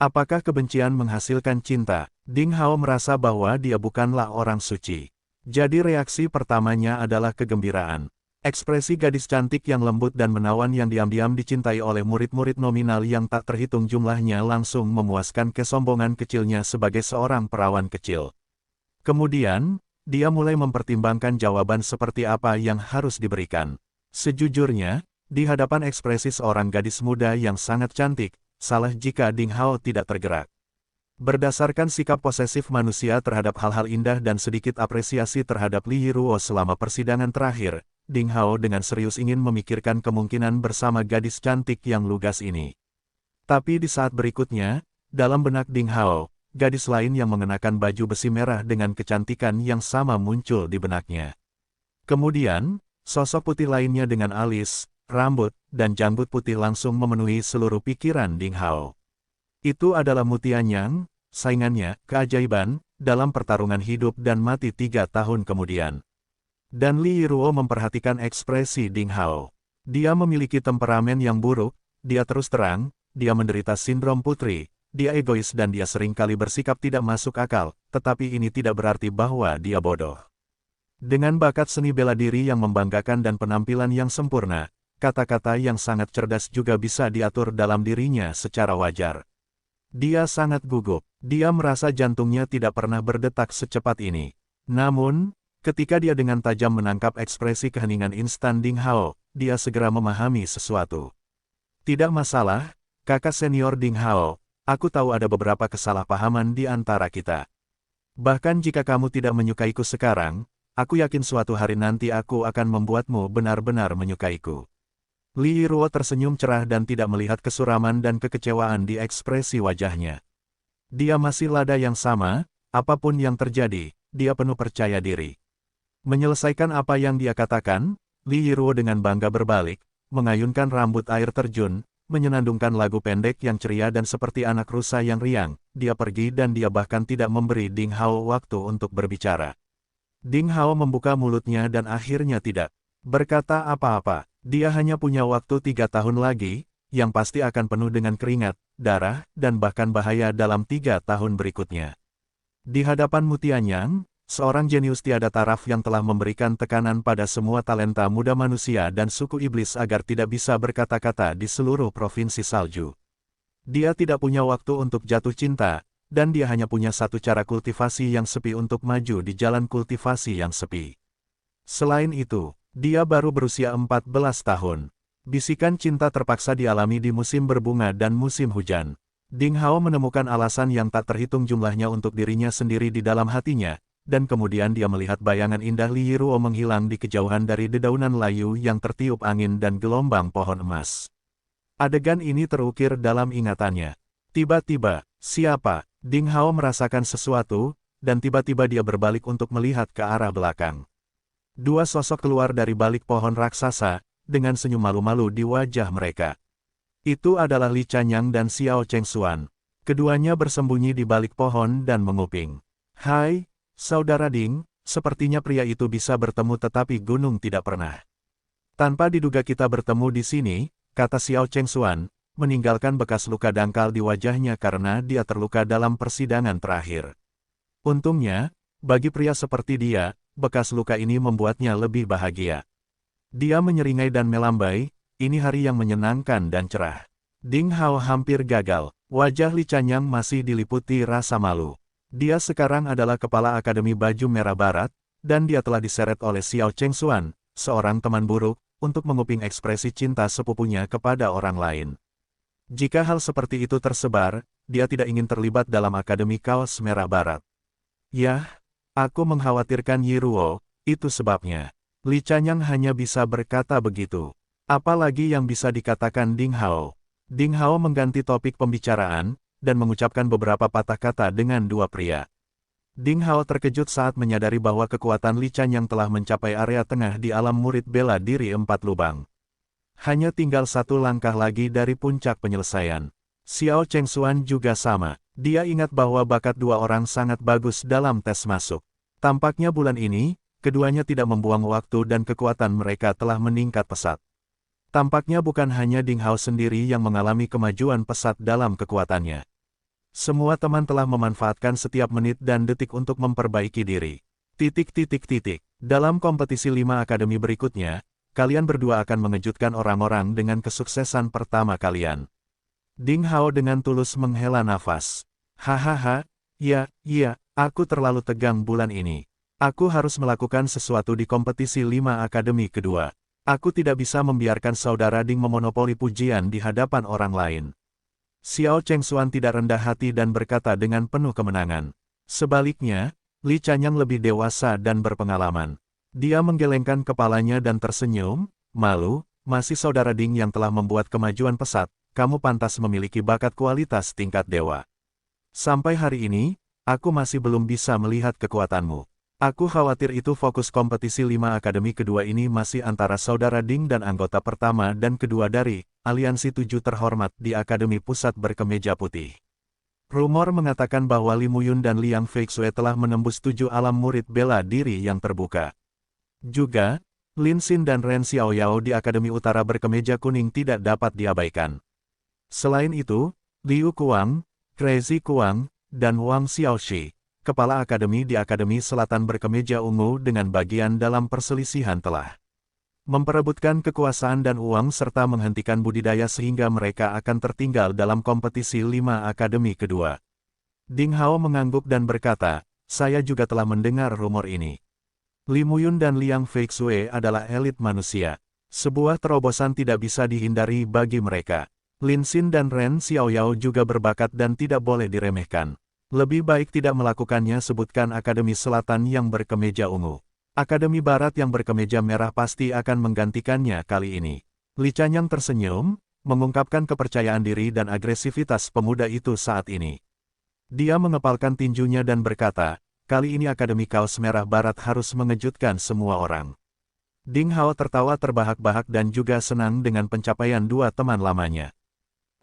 Apakah kebencian menghasilkan cinta? Ding Hao merasa bahwa dia bukanlah orang suci. Jadi reaksi pertamanya adalah kegembiraan. Ekspresi gadis cantik yang lembut dan menawan yang diam-diam dicintai oleh murid-murid nominal yang tak terhitung jumlahnya langsung memuaskan kesombongan kecilnya sebagai seorang perawan kecil. Kemudian, dia mulai mempertimbangkan jawaban seperti apa yang harus diberikan. Sejujurnya, di hadapan ekspresi seorang gadis muda yang sangat cantik, salah jika Ding Hao tidak tergerak. Berdasarkan sikap posesif manusia terhadap hal-hal indah dan sedikit apresiasi terhadap Li Yiruo selama persidangan terakhir, Ding Hao dengan serius ingin memikirkan kemungkinan bersama gadis cantik yang lugas ini. Tapi di saat berikutnya, dalam benak Ding Hao, gadis lain yang mengenakan baju besi merah dengan kecantikan yang sama muncul di benaknya. Kemudian, sosok putih lainnya dengan alis, rambut, dan janggut putih langsung memenuhi seluruh pikiran Ding Hao. Itu adalah Mu Tianyang, saingannya, keajaiban, dalam pertarungan hidup dan mati 3 tahun kemudian. Dan Li Yiruo memperhatikan ekspresi Ding Hao. Dia memiliki temperamen yang buruk, dia terus terang, dia menderita sindrom putri, dia egois dan dia seringkali bersikap tidak masuk akal, tetapi ini tidak berarti bahwa dia bodoh. Dengan bakat seni bela diri yang membanggakan dan penampilan yang sempurna, kata-kata yang sangat cerdas juga bisa diatur dalam dirinya secara wajar. Dia sangat gugup, dia merasa jantungnya tidak pernah berdetak secepat ini. Namun, ketika dia dengan tajam menangkap ekspresi keheningan instan Ding Hao, dia segera memahami sesuatu. Tidak masalah, kakak senior Ding Hao, aku tahu ada beberapa kesalahpahaman di antara kita. Bahkan jika kamu tidak menyukaiku sekarang, aku yakin suatu hari nanti aku akan membuatmu benar-benar menyukaiku. Li Yiruo tersenyum cerah dan tidak melihat kesuraman dan kekecewaan di ekspresi wajahnya. Dia masih lada yang sama, apapun yang terjadi, dia penuh percaya diri. Menyelesaikan apa yang dia katakan, Li Yiruo dengan bangga berbalik, mengayunkan rambut air terjun, menyenandungkan lagu pendek yang ceria dan seperti anak rusa yang riang, dia pergi dan dia bahkan tidak memberi Ding Hao waktu untuk berbicara. Ding Hao membuka mulutnya dan akhirnya tidak berkata apa-apa. Dia hanya punya waktu 3 tahun lagi, yang pasti akan penuh dengan keringat, darah, dan bahkan bahaya dalam 3 tahun berikutnya. Di hadapan Mu Tianyang, seorang jenius tiada taraf yang telah memberikan tekanan pada semua talenta muda manusia dan suku iblis agar tidak bisa berkata-kata di seluruh provinsi salju. Dia tidak punya waktu untuk jatuh cinta, dan dia hanya punya satu cara kultivasi yang sepi untuk maju di jalan kultivasi yang sepi. Selain itu, dia baru berusia 14 tahun. Bisikan cinta terpaksa dialami di musim berbunga dan musim hujan. Ding Hao menemukan alasan yang tak terhitung jumlahnya untuk dirinya sendiri di dalam hatinya, dan kemudian dia melihat bayangan indah Li Yiruo menghilang di kejauhan dari dedaunan layu yang tertiup angin dan gelombang pohon emas. Adegan ini terukir dalam ingatannya. Tiba-tiba, siapa? Ding Hao merasakan sesuatu, dan tiba-tiba dia berbalik untuk melihat ke arah belakang. Dua sosok keluar dari balik pohon raksasa, dengan senyum malu-malu di wajah mereka. Itu adalah Li Chanyang dan Xiao Chengxuan. Keduanya bersembunyi di balik pohon dan menguping. Hai, saudara Ding, sepertinya pria itu bisa bertemu tetapi gunung tidak pernah. Tanpa diduga kita bertemu di sini, kata Xiao Chengxuan, meninggalkan bekas luka dangkal di wajahnya karena dia terluka dalam persidangan terakhir. Untungnya, bagi pria seperti dia, bekas luka ini membuatnya lebih bahagia. Dia menyeringai dan melambai, ini hari yang menyenangkan dan cerah. Ding Hao hampir gagal, wajah Li Chanyang masih diliputi rasa malu. Dia sekarang adalah kepala Akademi Baju Merah Barat, dan dia telah diseret oleh Xiao Chengxuan, seorang teman buruk, untuk menguping ekspresi cinta sepupunya kepada orang lain. Jika hal seperti itu tersebar, dia tidak ingin terlibat dalam Akademi Kaos Merah Barat. Yah, aku mengkhawatirkan Yiruo, itu sebabnya. Li Chanyang hanya bisa berkata begitu. Apalagi yang bisa dikatakan Ding Hao. Ding Hao mengganti topik pembicaraan, dan mengucapkan beberapa patah kata dengan dua pria. Ding Hao terkejut saat menyadari bahwa kekuatan Li Chanyang telah mencapai area tengah di alam murid bela diri 4 lubang. Hanya tinggal satu langkah lagi dari puncak penyelesaian. Xiao Chengxuan juga sama. Dia ingat bahwa bakat dua orang sangat bagus dalam tes masuk. Tampaknya bulan ini, keduanya tidak membuang waktu dan kekuatan mereka telah meningkat pesat. Tampaknya bukan hanya Ding Hao sendiri yang mengalami kemajuan pesat dalam kekuatannya. Semua teman telah memanfaatkan setiap menit dan detik untuk memperbaiki diri. Dalam kompetisi 5 akademi berikutnya, kalian berdua akan mengejutkan orang-orang dengan kesuksesan pertama kalian. Ding Hao dengan tulus menghela nafas. Hahaha, ya, aku terlalu tegang bulan ini. Aku harus melakukan sesuatu di kompetisi 5 akademi kedua. Aku tidak bisa membiarkan saudara Ding memonopoli pujian di hadapan orang lain. Xiao Chengxuan tidak rendah hati dan berkata dengan penuh kemenangan. Sebaliknya, Li Chanyang lebih dewasa dan berpengalaman. Dia menggelengkan kepalanya dan tersenyum, malu, masih saudara Ding yang telah membuat kemajuan pesat, kamu pantas memiliki bakat kualitas tingkat dewa. Sampai hari ini, aku masih belum bisa melihat kekuatanmu. Aku khawatir itu fokus kompetisi 5 akademi kedua ini masih antara saudara Ding dan anggota pertama dan kedua dari aliansi 7 terhormat di Akademi Pusat Berkemeja Putih. Rumor mengatakan bahwa Li Muyun dan Liang Feixue telah menembus 7 alam murid bela diri yang terbuka. Juga, Lin Xin dan Ren Xiaoyao di Akademi Utara Berkemeja Kuning tidak dapat diabaikan. Selain itu, Liu Kuang, Crazy Kuang, dan Wang Xiaoxi, kepala akademi di Akademi Selatan Berkemeja Ungu dengan bagian dalam perselisihan telah memperebutkan kekuasaan dan uang serta menghentikan budidaya sehingga mereka akan tertinggal dalam kompetisi 5 akademi kedua. Ding Hao mengangguk dan berkata, saya juga telah mendengar rumor ini. Li Muyun dan Liang Feixue adalah elit manusia. Sebuah terobosan tidak bisa dihindari bagi mereka. Lin Xin dan Ren Xiaoyao juga berbakat dan tidak boleh diremehkan. Lebih baik tidak melakukannya, sebutkan Akademi Selatan yang berkemeja ungu. Akademi Barat yang berkemeja merah pasti akan menggantikannya kali ini. Li Chanyang tersenyum, mengungkapkan kepercayaan diri dan agresivitas pemuda itu saat ini. Dia mengepalkan tinjunya dan berkata, kali ini Akademi Kaos Merah Barat harus mengejutkan semua orang. Ding Hao tertawa terbahak-bahak dan juga senang dengan pencapaian dua teman lamanya.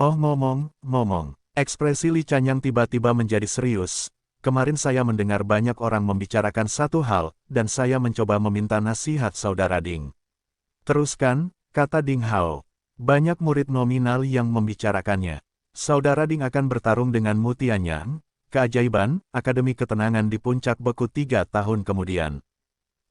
Oh ngomong, ekspresi Li Chanyang tiba-tiba menjadi serius. Kemarin saya mendengar banyak orang membicarakan satu hal, dan saya mencoba meminta nasihat saudara Ding. Teruskan, kata Ding Hao. Banyak murid nominal yang membicarakannya. Saudara Ding akan bertarung dengan Mu Tianyang, keajaiban, Akademi Ketenangan di Puncak Beku 3 tahun kemudian.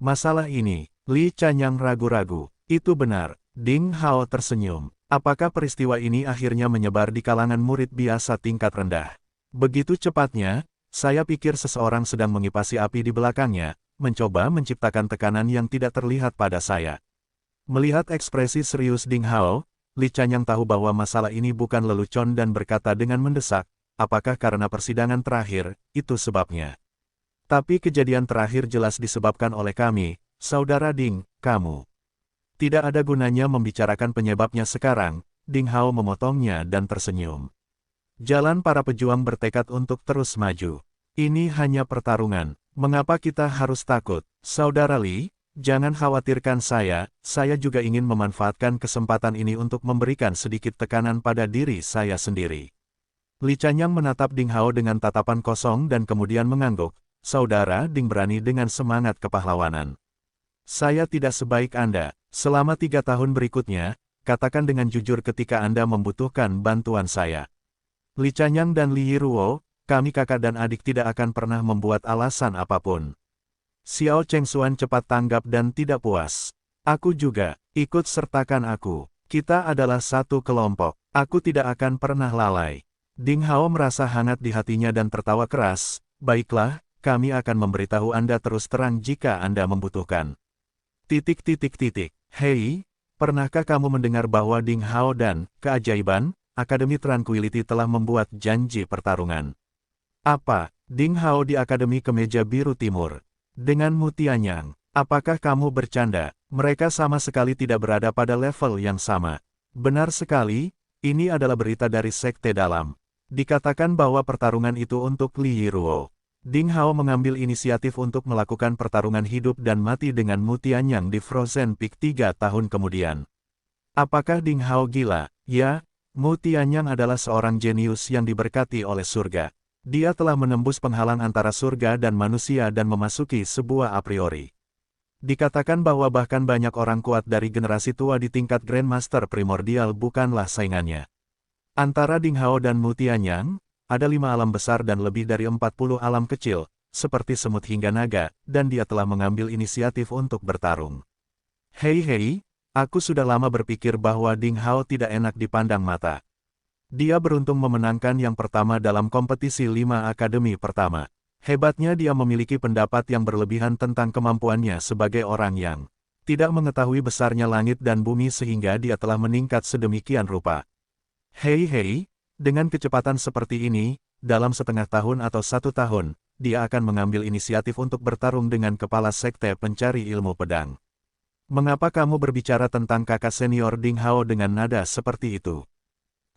Masalah ini, Li Chanyang ragu-ragu. Itu benar, Ding Hao tersenyum. Apakah peristiwa ini akhirnya menyebar di kalangan murid biasa tingkat rendah? Begitu cepatnya, saya pikir seseorang sedang mengipasi api di belakangnya, mencoba menciptakan tekanan yang tidak terlihat pada saya. Melihat ekspresi serius Ding Hao, Li Chanyang tahu bahwa masalah ini bukan lelucon dan berkata dengan mendesak, apakah karena persidangan terakhir, itu sebabnya. Tapi kejadian terakhir jelas disebabkan oleh kami, saudara Ding, kamu. Tidak ada gunanya membicarakan penyebabnya sekarang, Ding Hao memotongnya dan tersenyum. Jalan para pejuang bertekad untuk terus maju. Ini hanya pertarungan. Mengapa kita harus takut? Saudara Li, jangan khawatirkan saya juga ingin memanfaatkan kesempatan ini untuk memberikan sedikit tekanan pada diri saya sendiri. Li Chanyang menatap Ding Hao dengan tatapan kosong dan kemudian mengangguk. Saudara Ding berani dengan semangat kepahlawanan. Saya tidak sebaik Anda. Selama 3 tahun berikutnya, katakan dengan jujur ketika Anda membutuhkan bantuan saya. Li Chanyang dan Li Yiruo, kami kakak dan adik tidak akan pernah membuat alasan apapun. Xiao Chengxuan cepat tanggap dan tidak puas. Aku juga, ikut sertakan aku. Kita adalah satu kelompok. Aku tidak akan pernah lalai. Ding Hao merasa hangat di hatinya dan tertawa keras. Baiklah, kami akan memberitahu Anda terus terang jika Anda membutuhkan. Hei, pernahkah kamu mendengar bahwa Ding Hao dan keajaiban Akademi Tranquility telah membuat janji pertarungan? Apa, Ding Hao di Akademi Kemeja Biru Timur? Dengan Mu Tianyang, apakah kamu bercanda? Mereka sama sekali tidak berada pada level yang sama. Benar sekali, ini adalah berita dari Sekte Dalam. Dikatakan bahwa pertarungan itu untuk Li Yiruo. Ding Hao mengambil inisiatif untuk melakukan pertarungan hidup dan mati dengan Mu Tianyang di Frozen Peak 3 tahun kemudian. Apakah Ding Hao gila? Ya, Mu Tianyang adalah seorang jenius yang diberkati oleh surga. Dia telah menembus penghalang antara surga dan manusia dan memasuki sebuah a priori. Dikatakan bahwa bahkan banyak orang kuat dari generasi tua di tingkat Grandmaster Primordial bukanlah saingannya. Antara Ding Hao dan Mu Tianyang, ada 5 alam besar dan lebih dari 40 alam kecil, seperti semut hingga naga, dan dia telah mengambil inisiatif untuk bertarung. Hei, aku sudah lama berpikir bahwa Ding Hao tidak enak dipandang mata. Dia beruntung memenangkan yang pertama dalam kompetisi 5 akademi pertama. Hebatnya dia memiliki pendapat yang berlebihan tentang kemampuannya sebagai orang yang tidak mengetahui besarnya langit dan bumi sehingga dia telah meningkat sedemikian rupa. Hei, dengan kecepatan seperti ini, dalam setengah tahun atau 1 tahun, dia akan mengambil inisiatif untuk bertarung dengan kepala sekte pencari ilmu pedang. Mengapa kamu berbicara tentang kakak senior Ding Hao dengan nada seperti itu?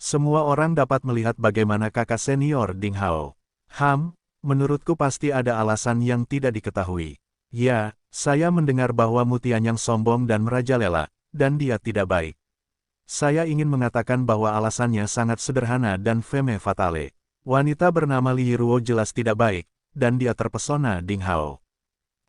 Semua orang dapat melihat bagaimana kakak senior Ding Hao. Menurutku pasti ada alasan yang tidak diketahui. Ya, saya mendengar bahwa Mu Tianyang sombong dan merajalela, dan dia tidak baik. Saya ingin mengatakan bahwa alasannya sangat sederhana dan femme fatale. Wanita bernama Li Yiruo jelas tidak baik, dan dia terpesona Ding Hao.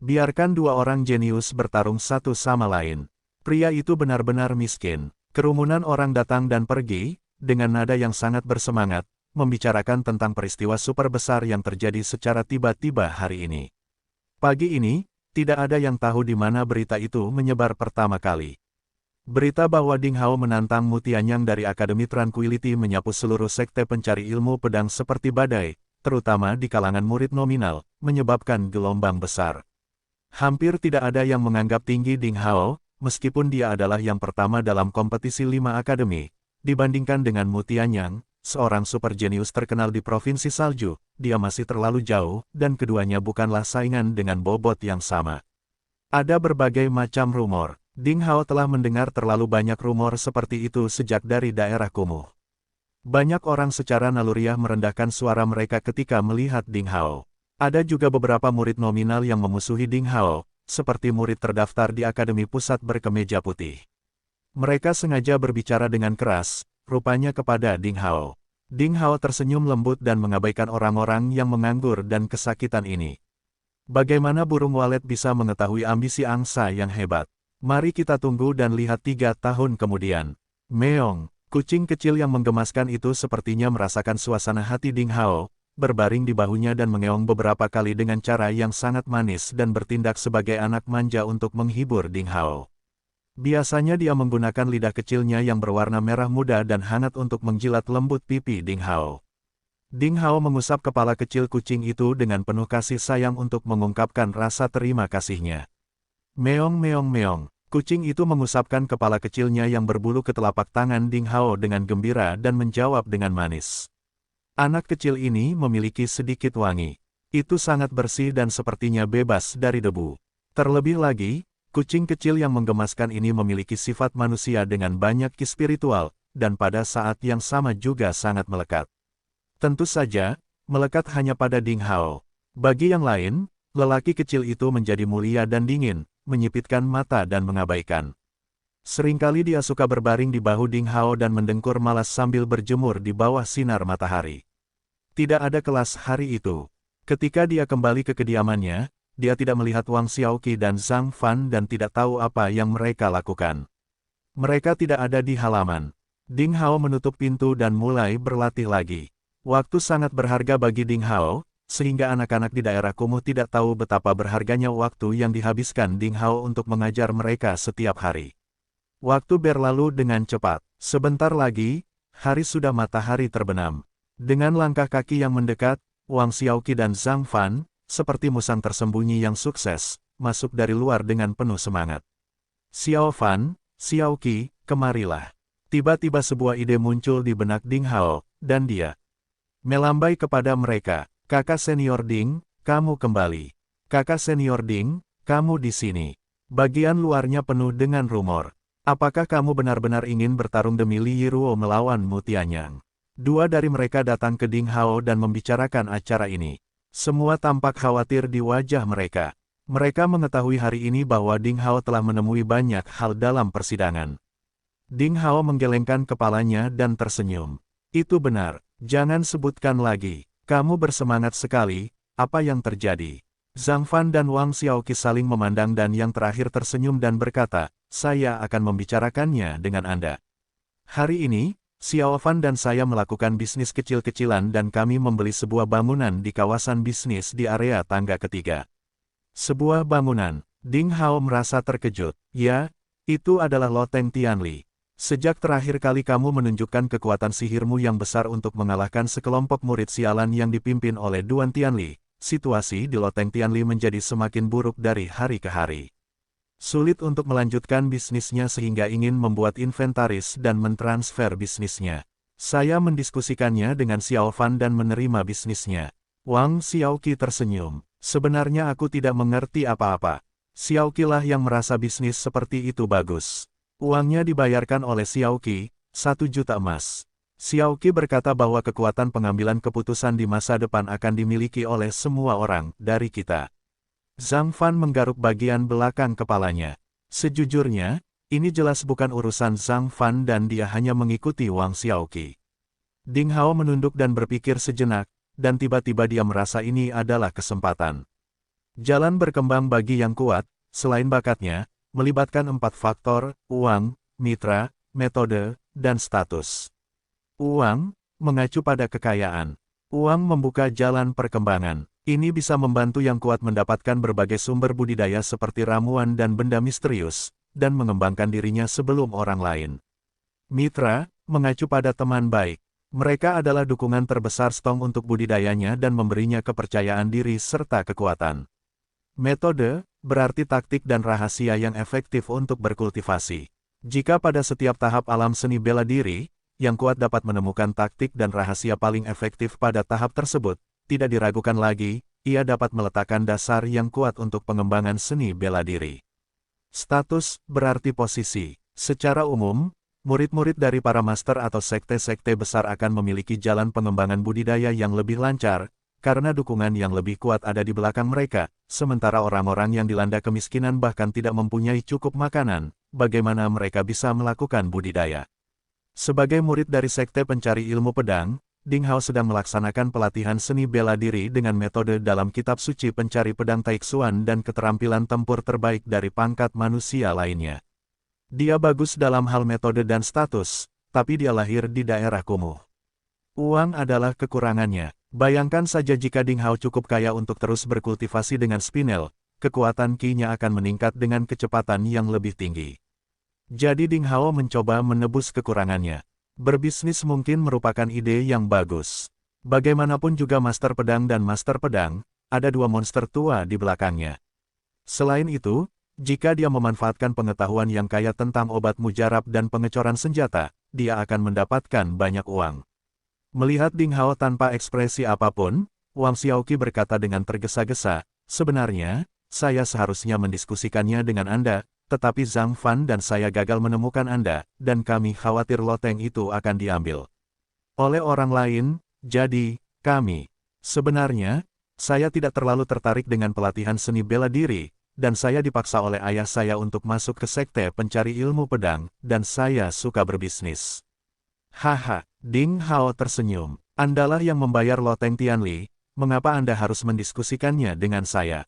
Biarkan dua orang jenius bertarung satu sama lain. Pria itu benar-benar miskin. Kerumunan orang datang dan pergi, dengan nada yang sangat bersemangat, membicarakan tentang peristiwa super besar yang terjadi secara tiba-tiba hari ini. Pagi ini, tidak ada yang tahu di mana berita itu menyebar pertama kali. Berita bahwa Ding Hao menantang Mu Tianyang dari Akademi Tranquility menyapu seluruh sekte pencari ilmu pedang seperti badai, terutama di kalangan murid nominal, menyebabkan gelombang besar. Hampir tidak ada yang menganggap tinggi Ding Hao, meskipun dia adalah yang pertama dalam kompetisi 5 akademi. Dibandingkan dengan Mu Tianyang, seorang super jenius terkenal di Provinsi Salju, dia masih terlalu jauh, dan keduanya bukanlah saingan dengan bobot yang sama. Ada berbagai macam rumor. Ding Hao telah mendengar terlalu banyak rumor seperti itu sejak dari daerah kumuh. Banyak orang secara naluriah merendahkan suara mereka ketika melihat Ding Hao. Ada juga beberapa murid nominal yang memusuhi Ding Hao, seperti murid terdaftar di Akademi Pusat berkemeja putih. Mereka sengaja berbicara dengan keras, rupanya kepada Ding Hao. Ding Hao tersenyum lembut dan mengabaikan orang-orang yang menganggur dan kesakitan ini. Bagaimana burung walet bisa mengetahui ambisi angsa yang hebat? Mari kita tunggu dan lihat 3 tahun kemudian. Meong, kucing kecil yang menggemaskan itu sepertinya merasakan suasana hati Ding Hao, berbaring di bahunya dan mengeong beberapa kali dengan cara yang sangat manis dan bertindak sebagai anak manja untuk menghibur Ding Hao. Biasanya dia menggunakan lidah kecilnya yang berwarna merah muda dan hangat untuk menjilat lembut pipi Ding Hao. Ding Hao mengusap kepala kecil kucing itu dengan penuh kasih sayang untuk mengungkapkan rasa terima kasihnya. Meong meong meong, kucing itu mengusapkan kepala kecilnya yang berbulu ke telapak tangan Ding Hao dengan gembira dan menjawab dengan manis. Anak kecil ini memiliki sedikit wangi. Itu sangat bersih dan sepertinya bebas dari debu. Terlebih lagi, kucing kecil yang menggemaskan ini memiliki sifat manusia dengan banyak ki spiritual, dan pada saat yang sama juga sangat melekat. Tentu saja, melekat hanya pada Ding Hao. Bagi yang lain, lelaki kecil itu menjadi mulia dan dingin, menyipitkan mata dan mengabaikan. Seringkali dia suka berbaring di bahu Ding Hao dan mendengkur malas sambil berjemur di bawah sinar matahari. Tidak ada kelas hari itu. Ketika dia kembali ke kediamannya, dia tidak melihat Wang Xiaoqi dan Zhang Fan dan tidak tahu apa yang mereka lakukan. Mereka tidak ada di halaman. Ding Hao menutup pintu dan mulai berlatih lagi. Waktu sangat berharga bagi Ding Hao, sehingga anak-anak di daerah kumuh tidak tahu betapa berharganya waktu yang dihabiskan Ding Hao untuk mengajar mereka setiap hari. Waktu berlalu dengan cepat. Sebentar lagi, hari sudah matahari terbenam. Dengan langkah kaki yang mendekat, Wang Xiaoqi dan Zhang Fan, seperti musang tersembunyi yang sukses, masuk dari luar dengan penuh semangat. Xiao Fan, Xiaoqi, kemarilah. Tiba-tiba sebuah ide muncul di benak Ding Hao, dan dia melambai kepada mereka. Kakak senior Ding, kamu kembali. Kakak senior Ding, kamu di sini. Bagian luarnya penuh dengan rumor. Apakah kamu benar-benar ingin bertarung demi Li Yiruo melawan Mu Tianyang? Dua dari mereka datang ke Ding Hao dan membicarakan acara ini. Semua tampak khawatir di wajah mereka. Mereka mengetahui hari ini bahwa Ding Hao telah menemui banyak hal dalam persidangan. Ding Hao menggelengkan kepalanya dan tersenyum. Itu benar, jangan sebutkan lagi. Kamu bersemangat sekali, apa yang terjadi? Zhang Fan dan Wang Xiaoqi saling memandang dan yang terakhir tersenyum dan berkata, saya akan membicarakannya dengan Anda. Hari ini, Xiao Fan dan saya melakukan bisnis kecil-kecilan dan kami membeli sebuah bangunan di kawasan bisnis di area tangga ketiga. Sebuah bangunan. Ding Hao merasa terkejut. Ya, itu adalah Loteng Tianli. Sejak terakhir kali kamu menunjukkan kekuatan sihirmu yang besar untuk mengalahkan sekelompok murid sialan yang dipimpin oleh Duan Tianli, situasi di Loteng Tianli menjadi semakin buruk dari hari ke hari. Sulit untuk melanjutkan bisnisnya sehingga ingin membuat inventaris dan mentransfer bisnisnya. Saya mendiskusikannya dengan Xiao Fan dan menerima bisnisnya. Wang Xiaoqi tersenyum. Sebenarnya aku tidak mengerti apa-apa. Xiaoqi lah yang merasa bisnis seperti itu bagus. Uangnya dibayarkan oleh Xiaoqi, 1 juta emas. Xiaoqi berkata bahwa kekuatan pengambilan keputusan di masa depan akan dimiliki oleh semua orang dari kita. Zhang Fan menggaruk bagian belakang kepalanya. Sejujurnya, ini jelas bukan urusan Zhang Fan dan dia hanya mengikuti Wang Xiaoqi. Ding Hao menunduk dan berpikir sejenak, dan tiba-tiba dia merasa ini adalah kesempatan. Jalan berkembang bagi yang kuat, selain bakatnya, melibatkan 4 faktor: uang, mitra, metode, dan status. Uang, mengacu pada kekayaan. Uang membuka jalan perkembangan. Ini bisa membantu yang kuat mendapatkan berbagai sumber budidaya seperti ramuan dan benda misterius, dan mengembangkan dirinya sebelum orang lain. Mitra, mengacu pada teman baik. Mereka adalah dukungan terbesar Stong untuk budidayanya dan memberinya kepercayaan diri serta kekuatan. Metode, berarti taktik dan rahasia yang efektif untuk berkultivasi. Jika pada setiap tahap alam seni bela diri, yang kuat dapat menemukan taktik dan rahasia paling efektif pada tahap tersebut, tidak diragukan lagi, ia dapat meletakkan dasar yang kuat untuk pengembangan seni bela diri. Status, berarti posisi. Secara umum, murid-murid dari para master atau sekte-sekte besar akan memiliki jalan pengembangan budidaya yang lebih lancar, karena dukungan yang lebih kuat ada di belakang mereka, sementara orang-orang yang dilanda kemiskinan bahkan tidak mempunyai cukup makanan, bagaimana mereka bisa melakukan budidaya. Sebagai murid dari sekte pencari ilmu pedang, Ding Hao sedang melaksanakan pelatihan seni bela diri dengan metode dalam kitab suci pencari pedang Taixuan dan keterampilan tempur terbaik dari pangkat manusia lainnya. Dia bagus dalam hal metode dan status, tapi dia lahir di daerah kumuh. Uang adalah kekurangannya. Bayangkan saja jika Ding Hao cukup kaya untuk terus berkultivasi dengan spinel, kekuatan Qi-nya akan meningkat dengan kecepatan yang lebih tinggi. Jadi Ding Hao mencoba menebus kekurangannya. Berbisnis mungkin merupakan ide yang bagus. Bagaimanapun juga Master Pedang dan Master Pedang, ada 2 monster tua di belakangnya. Selain itu, jika dia memanfaatkan pengetahuan yang kaya tentang obat mujarab dan pengecoran senjata, dia akan mendapatkan banyak uang. Melihat Ding Hao tanpa ekspresi apapun, Wang Xiaoqi berkata dengan tergesa-gesa, "Sebenarnya, saya seharusnya mendiskusikannya dengan Anda, tetapi Zhang Fan dan saya gagal menemukan Anda, dan kami khawatir loteng itu akan diambil oleh orang lain, jadi, kami. Sebenarnya, saya tidak terlalu tertarik dengan pelatihan seni bela diri, dan saya dipaksa oleh ayah saya untuk masuk ke sekte pencari ilmu pedang, dan saya suka berbisnis." Haha, Ding Hao tersenyum. "Andalah yang membayar loteng Tianli, mengapa Anda harus mendiskusikannya dengan saya?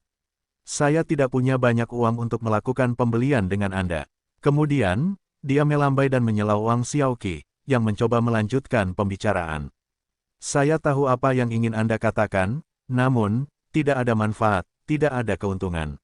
Saya tidak punya banyak uang untuk melakukan pembelian dengan Anda." Kemudian, dia melambai dan menyela Wang Xiaoqi, yang mencoba melanjutkan pembicaraan. "Saya tahu apa yang ingin Anda katakan, namun, tidak ada manfaat, tidak ada keuntungan.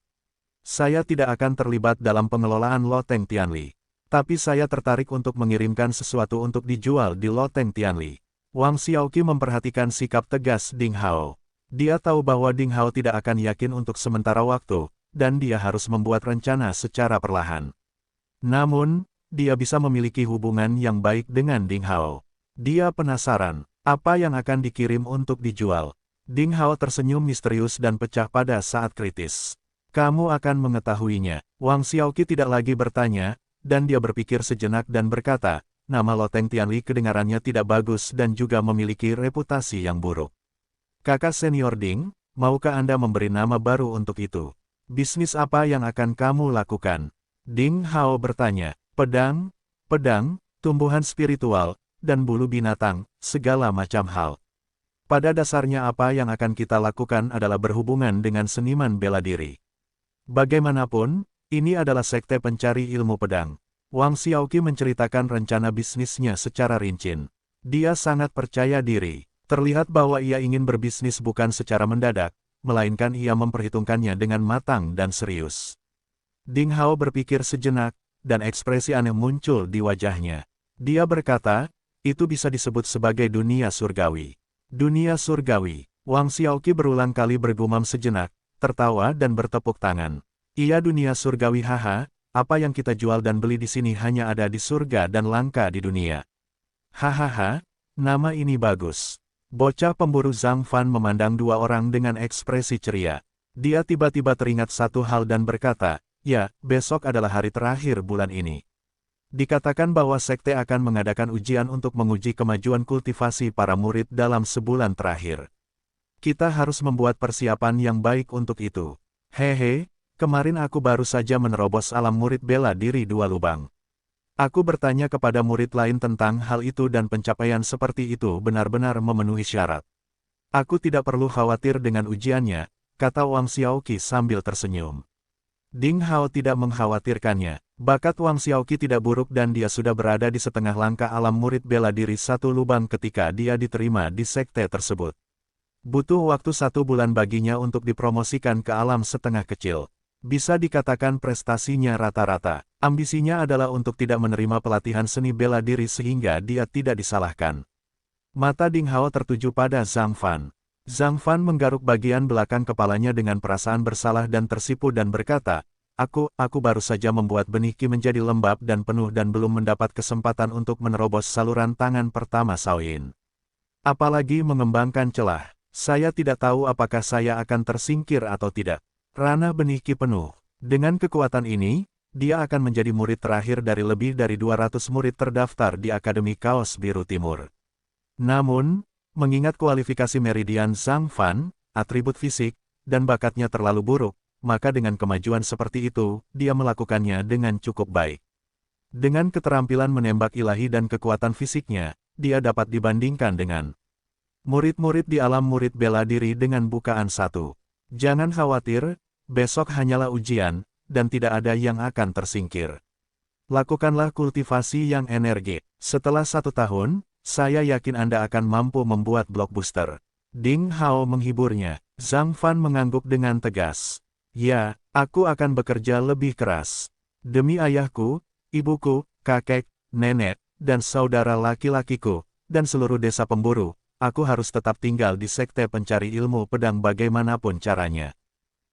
Saya tidak akan terlibat dalam pengelolaan loteng Tianli. Tapi saya tertarik untuk mengirimkan sesuatu untuk dijual di loteng Tianli." Wang Xiaoqi memperhatikan sikap tegas Ding Hao. Dia tahu bahwa Ding Hao tidak akan yakin untuk sementara waktu, dan dia harus membuat rencana secara perlahan. Namun, dia bisa memiliki hubungan yang baik dengan Ding Hao. Dia penasaran, apa yang akan dikirim untuk dijual. Ding Hao tersenyum misterius dan pecah pada saat kritis. "Kamu akan mengetahuinya." Wang Xiaoqi tidak lagi bertanya, dan dia berpikir sejenak dan berkata, "Nama loteng Tianli kedengarannya tidak bagus dan juga memiliki reputasi yang buruk. Kakak senior Ding, maukah Anda memberi nama baru untuk itu? Bisnis apa yang akan kamu lakukan?" Ding Hao bertanya. "Pedang, tumbuhan spiritual, dan bulu binatang, segala macam hal. Pada dasarnya apa yang akan kita lakukan adalah berhubungan dengan seniman bela diri. Bagaimanapun, ini adalah sekte pencari ilmu pedang." Wang Xiaoqi menceritakan rencana bisnisnya secara rinci. Dia sangat percaya diri. Terlihat bahwa ia ingin berbisnis bukan secara mendadak, melainkan ia memperhitungkannya dengan matang dan serius. Ding Hao berpikir sejenak, dan ekspresi aneh muncul di wajahnya. Dia berkata, "Itu bisa disebut sebagai dunia surgawi." Dunia surgawi. Wang Xiaoqi berulang kali bergumam sejenak, tertawa dan bertepuk tangan. "Iya, dunia surgawi, haha, apa yang kita jual dan beli di sini hanya ada di surga dan langka di dunia." "Hahaha, nama ini bagus." Bocah pemburu Zhang Fan memandang 2 orang dengan ekspresi ceria. Dia tiba-tiba teringat satu hal dan berkata, "Ya, besok adalah hari terakhir bulan ini. Dikatakan bahwa sekte akan mengadakan ujian untuk menguji kemajuan kultivasi para murid dalam sebulan terakhir. Kita harus membuat persiapan yang baik untuk itu. Hehe, kemarin aku baru saja menerobos alam murid bela diri 2 lubang. Aku bertanya kepada murid lain tentang hal itu dan pencapaian seperti itu benar-benar memenuhi syarat. Aku tidak perlu khawatir dengan ujiannya, kata Wang Xiaoqi sambil tersenyum. Ding Hao tidak mengkhawatirkannya. Bakat Wang Xiaoqi tidak buruk dan dia sudah berada di setengah langkah alam murid bela diri 1 lubang ketika dia diterima di sekte tersebut. Butuh waktu 1 bulan baginya untuk dipromosikan ke alam setengah kecil. Bisa dikatakan prestasinya rata-rata. Ambisinya adalah untuk tidak menerima pelatihan seni bela diri sehingga dia tidak disalahkan. Mata Ding Hao tertuju pada Zhang Fan. Zhang Fan menggaruk bagian belakang kepalanya dengan perasaan bersalah dan tersipu dan berkata, Aku baru saja membuat benih Qi menjadi lembab dan penuh dan belum mendapat kesempatan untuk menerobos saluran tangan pertama Shaoyin. Apalagi mengembangkan celah. Saya tidak tahu apakah saya akan tersingkir atau tidak. Ranah benih Qi penuh. Dengan kekuatan ini, dia akan menjadi murid terakhir dari lebih dari 200 murid terdaftar di Akademi Kaos Biru Timur. Namun, mengingat kualifikasi meridian Zhang Fan, atribut fisik, dan bakatnya terlalu buruk, maka dengan kemajuan seperti itu, dia melakukannya dengan cukup baik. Dengan keterampilan menembak ilahi dan kekuatan fisiknya, dia dapat dibandingkan dengan murid-murid di alam murid bela diri dengan bukaan 1. Jangan khawatir, besok hanyalah ujian, dan tidak ada yang akan tersingkir. Lakukanlah kultivasi yang energik. Setelah 1 tahun, saya yakin Anda akan mampu membuat blockbuster. Ding Hao menghiburnya. Zhang Fan mengangguk dengan tegas. Ya, aku akan bekerja lebih keras. Demi ayahku, ibuku, kakek, nenek, dan saudara laki-lakiku, dan seluruh desa pemburu, aku harus tetap tinggal di sekte pencari ilmu pedang bagaimanapun caranya.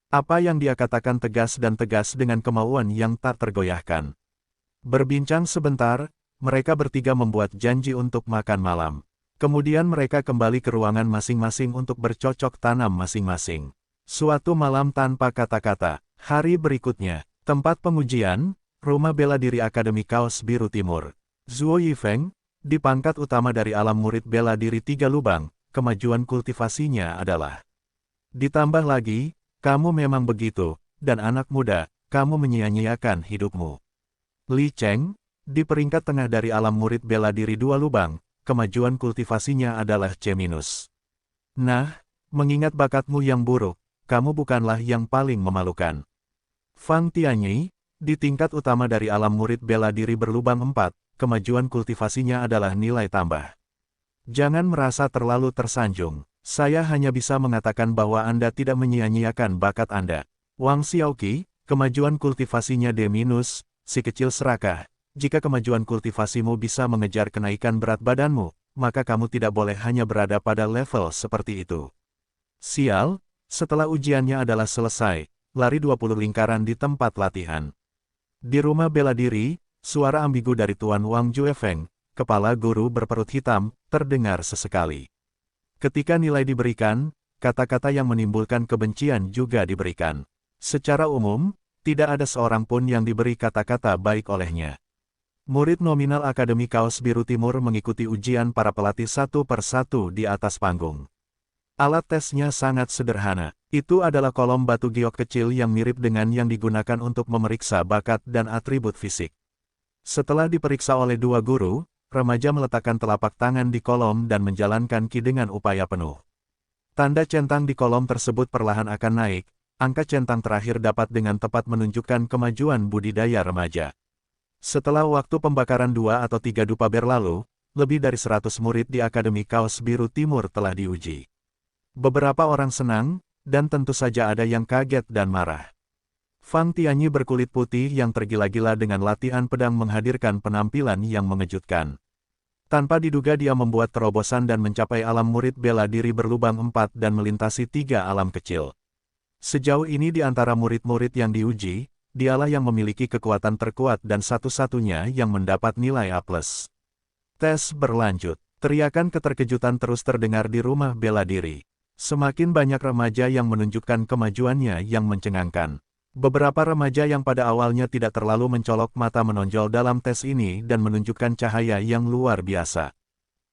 Apa yang dia katakan tegas dan tegas dengan kemauan yang tak tergoyahkan. Berbincang sebentar, mereka bertiga membuat janji untuk makan malam. Kemudian mereka kembali ke ruangan masing-masing untuk bercocok tanam masing-masing. Suatu malam tanpa kata-kata, hari berikutnya, tempat pengujian, rumah bela diri Akademi Kaos Biru Timur. Zuo Yifeng, di pangkat utama dari alam murid bela diri 3 lubang, kemajuan kultivasinya adalah. Ditambah lagi, kamu memang begitu, dan anak muda, kamu menyia-nyiakan hidupmu. Li Cheng, di peringkat tengah dari alam murid bela diri 2 lubang, kemajuan kultivasinya adalah C-. Nah, mengingat bakatmu yang buruk, kamu bukanlah yang paling memalukan. Fang Tianyi, di tingkat utama dari alam murid bela diri berlubang 4, kemajuan kultivasinya adalah nilai tambah. Jangan merasa terlalu tersanjung. Saya hanya bisa mengatakan bahwa Anda tidak menyia-nyiakan bakat Anda. Wang Xiaoqi, kemajuan kultivasinya D-, si kecil serakah. Jika kemajuan kultivasimu bisa mengejar kenaikan berat badanmu, maka kamu tidak boleh hanya berada pada level seperti itu. Sial, setelah ujiannya adalah selesai, lari 20 lingkaran di tempat latihan. Di rumah bela diri, suara ambigu dari Tuan Wang Juefeng, kepala guru berperut hitam, terdengar sesekali. Ketika nilai diberikan, kata-kata yang menimbulkan kebencian juga diberikan. Secara umum, tidak ada seorang pun yang diberi kata-kata baik olehnya. Murid nominal Akademi Kaos Biru Timur mengikuti ujian para pelatih 1 per 1 di atas panggung. Alat tesnya sangat sederhana. Itu adalah kolom batu giok kecil yang mirip dengan yang digunakan untuk memeriksa bakat dan atribut fisik. Setelah diperiksa oleh 2 guru, remaja meletakkan telapak tangan di kolom dan menjalankan Qi dengan upaya penuh. Tanda centang di kolom tersebut perlahan akan naik, angka centang terakhir dapat dengan tepat menunjukkan kemajuan budidaya remaja. Setelah waktu pembakaran 2 atau 3 dupa berlalu, lebih dari 100 murid di Akademi Kaos Biru Timur telah diuji. Beberapa orang senang, dan tentu saja ada yang kaget dan marah. Fang Tianyi berkulit putih yang tergila-gila dengan latihan pedang menghadirkan penampilan yang mengejutkan. Tanpa diduga dia membuat terobosan dan mencapai alam murid bela diri berlubang 4 dan melintasi 3 alam kecil. Sejauh ini di antara murid-murid yang diuji, dialah yang memiliki kekuatan terkuat dan satu-satunya yang mendapat nilai A+. Tes berlanjut. Teriakan keterkejutan terus terdengar di rumah bela diri. Semakin banyak remaja yang menunjukkan kemajuannya yang mencengangkan. Beberapa remaja yang pada awalnya tidak terlalu mencolok mata menonjol dalam tes ini dan menunjukkan cahaya yang luar biasa.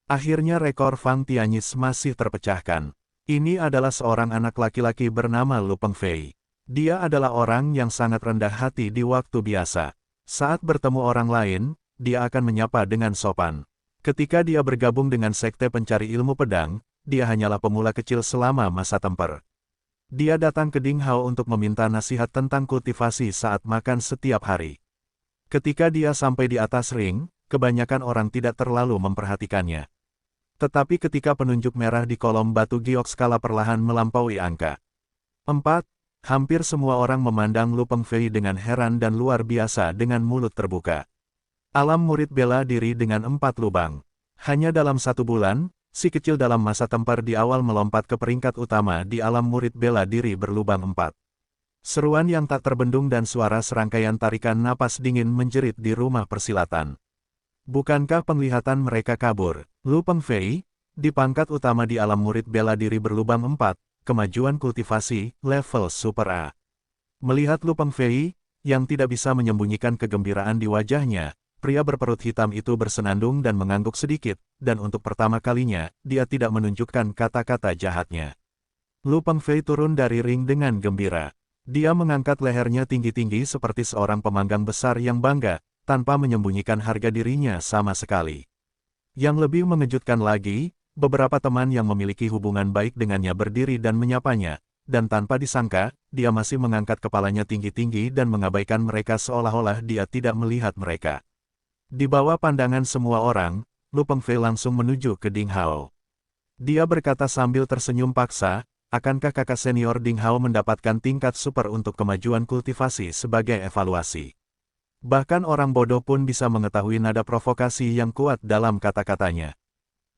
Akhirnya rekor Fang Tianyis masih terpecahkan. Ini adalah seorang anak laki-laki bernama Lu Pengfei. Dia adalah orang yang sangat rendah hati di waktu biasa. Saat bertemu orang lain, dia akan menyapa dengan sopan. Ketika dia bergabung dengan sekte pencari ilmu pedang, dia hanyalah pemula kecil selama masa temper. Dia datang ke Ding Hao untuk meminta nasihat tentang kultivasi saat makan setiap hari. Ketika dia sampai di atas ring, kebanyakan orang tidak terlalu memperhatikannya. Tetapi ketika penunjuk merah di kolom batu giok skala perlahan melampaui angka 4, hampir semua orang memandang Lu Pengfei dengan heran dan luar biasa dengan mulut terbuka. Alam murid bela diri dengan 4 lubang. Hanya dalam 1 bulan, si kecil dalam masa tempar di awal melompat ke peringkat utama di alam murid bela diri berlubang 4. Seruan yang tak terbendung dan suara serangkaian tarikan napas dingin menjerit di rumah persilatan. Bukankah penglihatan mereka kabur? Lu Pengfei, di pangkat utama di alam murid bela diri berlubang 4, kemajuan kultivasi, level Super A. Melihat Lu Pengfei, yang tidak bisa menyembunyikan kegembiraan di wajahnya, pria berperut hitam itu bersenandung dan mengangguk sedikit, dan untuk pertama kalinya, dia tidak menunjukkan kata-kata jahatnya. Lu Pengfei turun dari ring dengan gembira. Dia mengangkat lehernya tinggi-tinggi seperti seorang pemanggang besar yang bangga, tanpa menyembunyikan harga dirinya sama sekali. Yang lebih mengejutkan lagi, beberapa teman yang memiliki hubungan baik dengannya berdiri dan menyapanya, dan tanpa disangka, dia masih mengangkat kepalanya tinggi-tinggi dan mengabaikan mereka seolah-olah dia tidak melihat mereka. Di bawah pandangan semua orang, Lu Pengfei langsung menuju ke Ding Hao. Dia berkata sambil tersenyum paksa, akankah kakak senior Ding Hao mendapatkan tingkat super untuk kemajuan kultivasi sebagai evaluasi? Bahkan orang bodoh pun bisa mengetahui nada provokasi yang kuat dalam kata-katanya.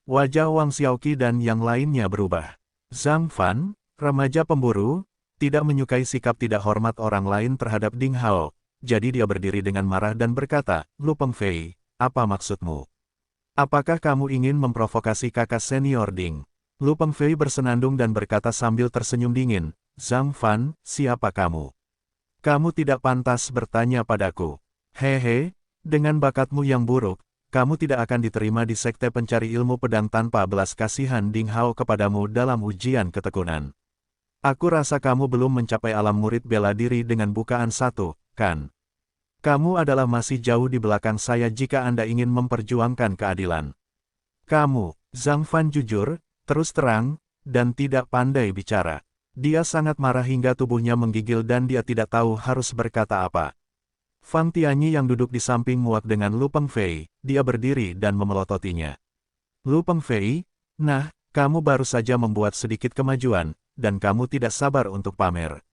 Wajah Wang Xiaoqi dan yang lainnya berubah. Zhang Fan, remaja pemburu, tidak menyukai sikap tidak hormat orang lain terhadap Ding Hao. Jadi dia berdiri dengan marah dan berkata, Lu Pengfei, apa maksudmu? Apakah kamu ingin memprovokasi kakak senior Ding? Lu Pengfei bersenandung dan berkata sambil tersenyum dingin, Zhang Fan, siapa kamu? Kamu tidak pantas bertanya padaku. Hehe, dengan bakatmu yang buruk, kamu tidak akan diterima di sekte pencari ilmu pedang tanpa belas kasihan Ding Hao kepadamu dalam ujian ketekunan. Aku rasa kamu belum mencapai alam murid bela diri dengan bukaan 1. Kan? Kamu adalah masih jauh di belakang saya jika Anda ingin memperjuangkan keadilan. Kamu, Zhang Fan jujur, terus terang, dan tidak pandai bicara. Dia sangat marah hingga tubuhnya menggigil dan dia tidak tahu harus berkata apa. Fang Tianyi yang duduk di samping muak dengan Lu Pengfei, dia berdiri dan memelototinya. Lu Pengfei, nah, kamu baru saja membuat sedikit kemajuan, dan kamu tidak sabar untuk pamer.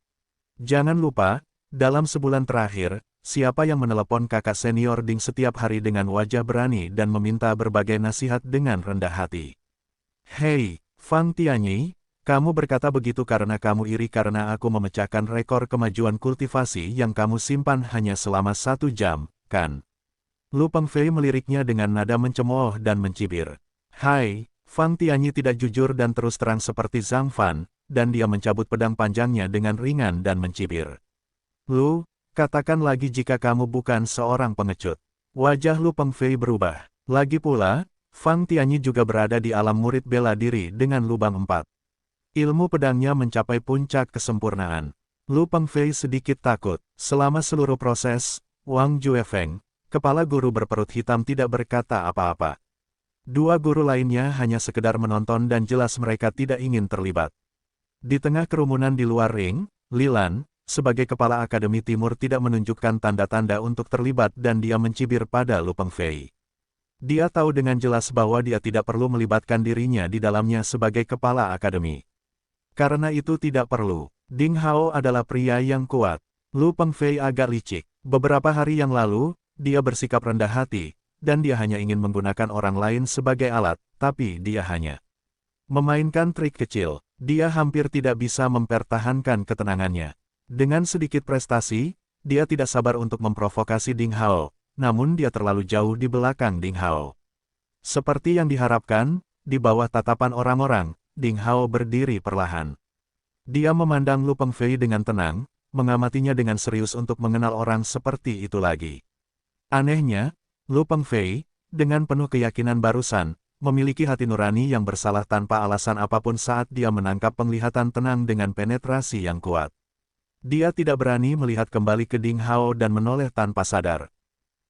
Jangan lupa, dalam sebulan terakhir, siapa yang menelepon kakak senior Ding setiap hari dengan wajah berani dan meminta berbagai nasihat dengan rendah hati? Hei, Fang Tianyi, kamu berkata begitu karena kamu iri karena aku memecahkan rekor kemajuan kultivasi yang kamu simpan hanya selama 1 jam, kan? Lu Pengfei meliriknya dengan nada mencemooh dan mencibir. Hai, Fang Tianyi tidak jujur dan terus terang seperti Zhang Fan, dan dia mencabut pedang panjangnya dengan ringan dan mencibir. Lu, katakan lagi jika kamu bukan seorang pengecut. Wajah Lu Pengfei berubah. Lagi pula, Fang Tianyi juga berada di alam murid bela diri dengan lubang 4. Ilmu pedangnya mencapai puncak kesempurnaan. Lu Pengfei sedikit takut. Selama seluruh proses, Wang Juefeng, kepala guru berperut hitam tidak berkata apa-apa. 2 guru lainnya hanya sekedar menonton dan jelas mereka tidak ingin terlibat. Di tengah kerumunan di luar ring, Lilan, sebagai kepala Akademi Timur tidak menunjukkan tanda-tanda untuk terlibat dan dia mencibir pada Lu Pengfei. Dia tahu dengan jelas bahwa dia tidak perlu melibatkan dirinya di dalamnya sebagai kepala akademi. Karena itu tidak perlu. Ding Hao adalah pria yang kuat. Lu Pengfei agak licik. Beberapa hari yang lalu, dia bersikap rendah hati, dan dia hanya ingin menggunakan orang lain sebagai alat, tapi dia hanya memainkan trik kecil. Dia hampir tidak bisa mempertahankan ketenangannya. Dengan sedikit prestasi, dia tidak sabar untuk memprovokasi Ding Hao, namun dia terlalu jauh di belakang Ding Hao. Seperti yang diharapkan, di bawah tatapan orang-orang, Ding Hao berdiri perlahan. Dia memandang Lu Pengfei dengan tenang, mengamatinya dengan serius untuk mengenal orang seperti itu lagi. Anehnya, Lu Pengfei, dengan penuh keyakinan barusan, memiliki hati nurani yang bersalah tanpa alasan apapun saat dia menangkap penglihatan tenang dengan penetrasi yang kuat. Dia tidak berani melihat kembali ke Ding Hao dan menoleh tanpa sadar.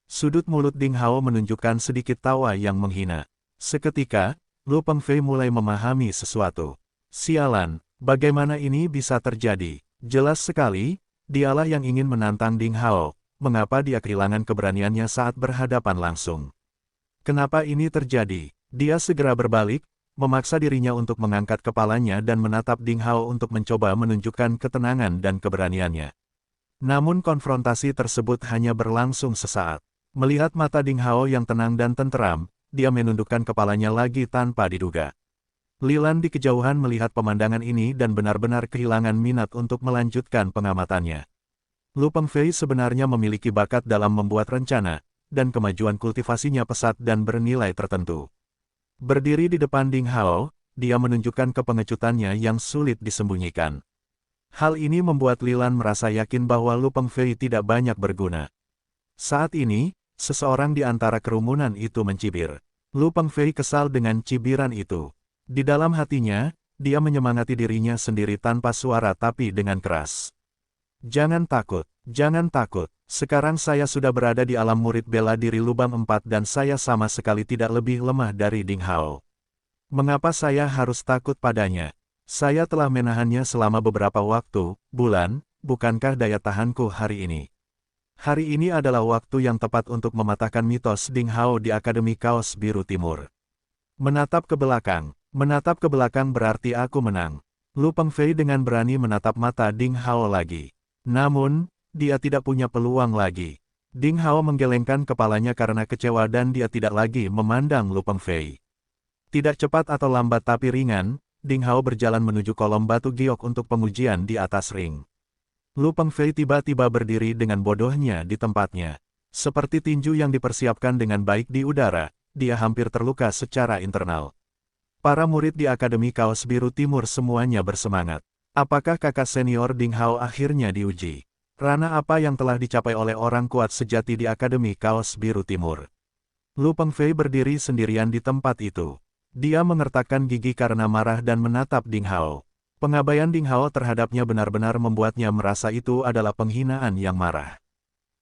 Sudut mulut Ding Hao menunjukkan sedikit tawa yang menghina. Seketika, Lu Pengfei mulai memahami sesuatu. Sialan, bagaimana ini bisa terjadi? Jelas sekali, dialah yang ingin menantang Ding Hao. Mengapa dia kehilangan keberaniannya saat berhadapan langsung? Kenapa ini terjadi? Dia segera berbalik, memaksa dirinya untuk mengangkat kepalanya dan menatap Ding Hao untuk mencoba menunjukkan ketenangan dan keberaniannya. Namun konfrontasi tersebut hanya berlangsung sesaat. Melihat mata Ding Hao yang tenang dan tenteram, dia menundukkan kepalanya lagi tanpa diduga. Lilan di kejauhan melihat pemandangan ini dan benar-benar kehilangan minat untuk melanjutkan pengamatannya. Lu Pengfei sebenarnya memiliki bakat dalam membuat rencana, dan kemajuan kultivasinya pesat dan bernilai tertentu. Berdiri di depan Ding Hao, dia menunjukkan kepengecutannya yang sulit disembunyikan. Hal ini membuat Lilan merasa yakin bahwa Lu Pengfei tidak banyak berguna. Saat ini, seseorang di antara kerumunan itu mencibir. Lu Pengfei kesal dengan cibiran itu. Di dalam hatinya, dia menyemangati dirinya sendiri tanpa suara tapi dengan keras. Jangan takut, jangan takut. Sekarang saya sudah berada di alam murid bela diri lubang 4 dan saya sama sekali tidak lebih lemah dari Ding Hao. Mengapa saya harus takut padanya? Saya telah menahannya selama beberapa waktu, bulan, bukankah daya tahanku hari ini? Hari ini adalah waktu yang tepat untuk mematahkan mitos Ding Hao di Akademi Kaos Biru Timur. Menatap ke belakang berarti aku menang. Lu Pengfei dengan berani menatap mata Ding Hao lagi. Namun, dia tidak punya peluang lagi. Ding Hao menggelengkan kepalanya karena kecewa dan dia tidak lagi memandang Lu Pengfei. Tidak cepat atau lambat tapi ringan, Ding Hao berjalan menuju kolom batu giok untuk pengujian di atas ring. Lu Pengfei tiba-tiba berdiri dengan bodohnya di tempatnya. Seperti tinju yang dipersiapkan dengan baik di udara, dia hampir terluka secara internal. Para murid di Akademi Kaos Biru Timur semuanya bersemangat. Apakah kakak senior Ding Hao akhirnya diuji? Rana apa yang telah dicapai oleh orang kuat sejati di Akademi Kaos Biru Timur? Lu Pengfei berdiri sendirian di tempat itu. Dia mengertakkan gigi karena marah dan menatap Ding Hao. Pengabaian Ding Hao terhadapnya benar-benar membuatnya merasa itu adalah penghinaan yang marah.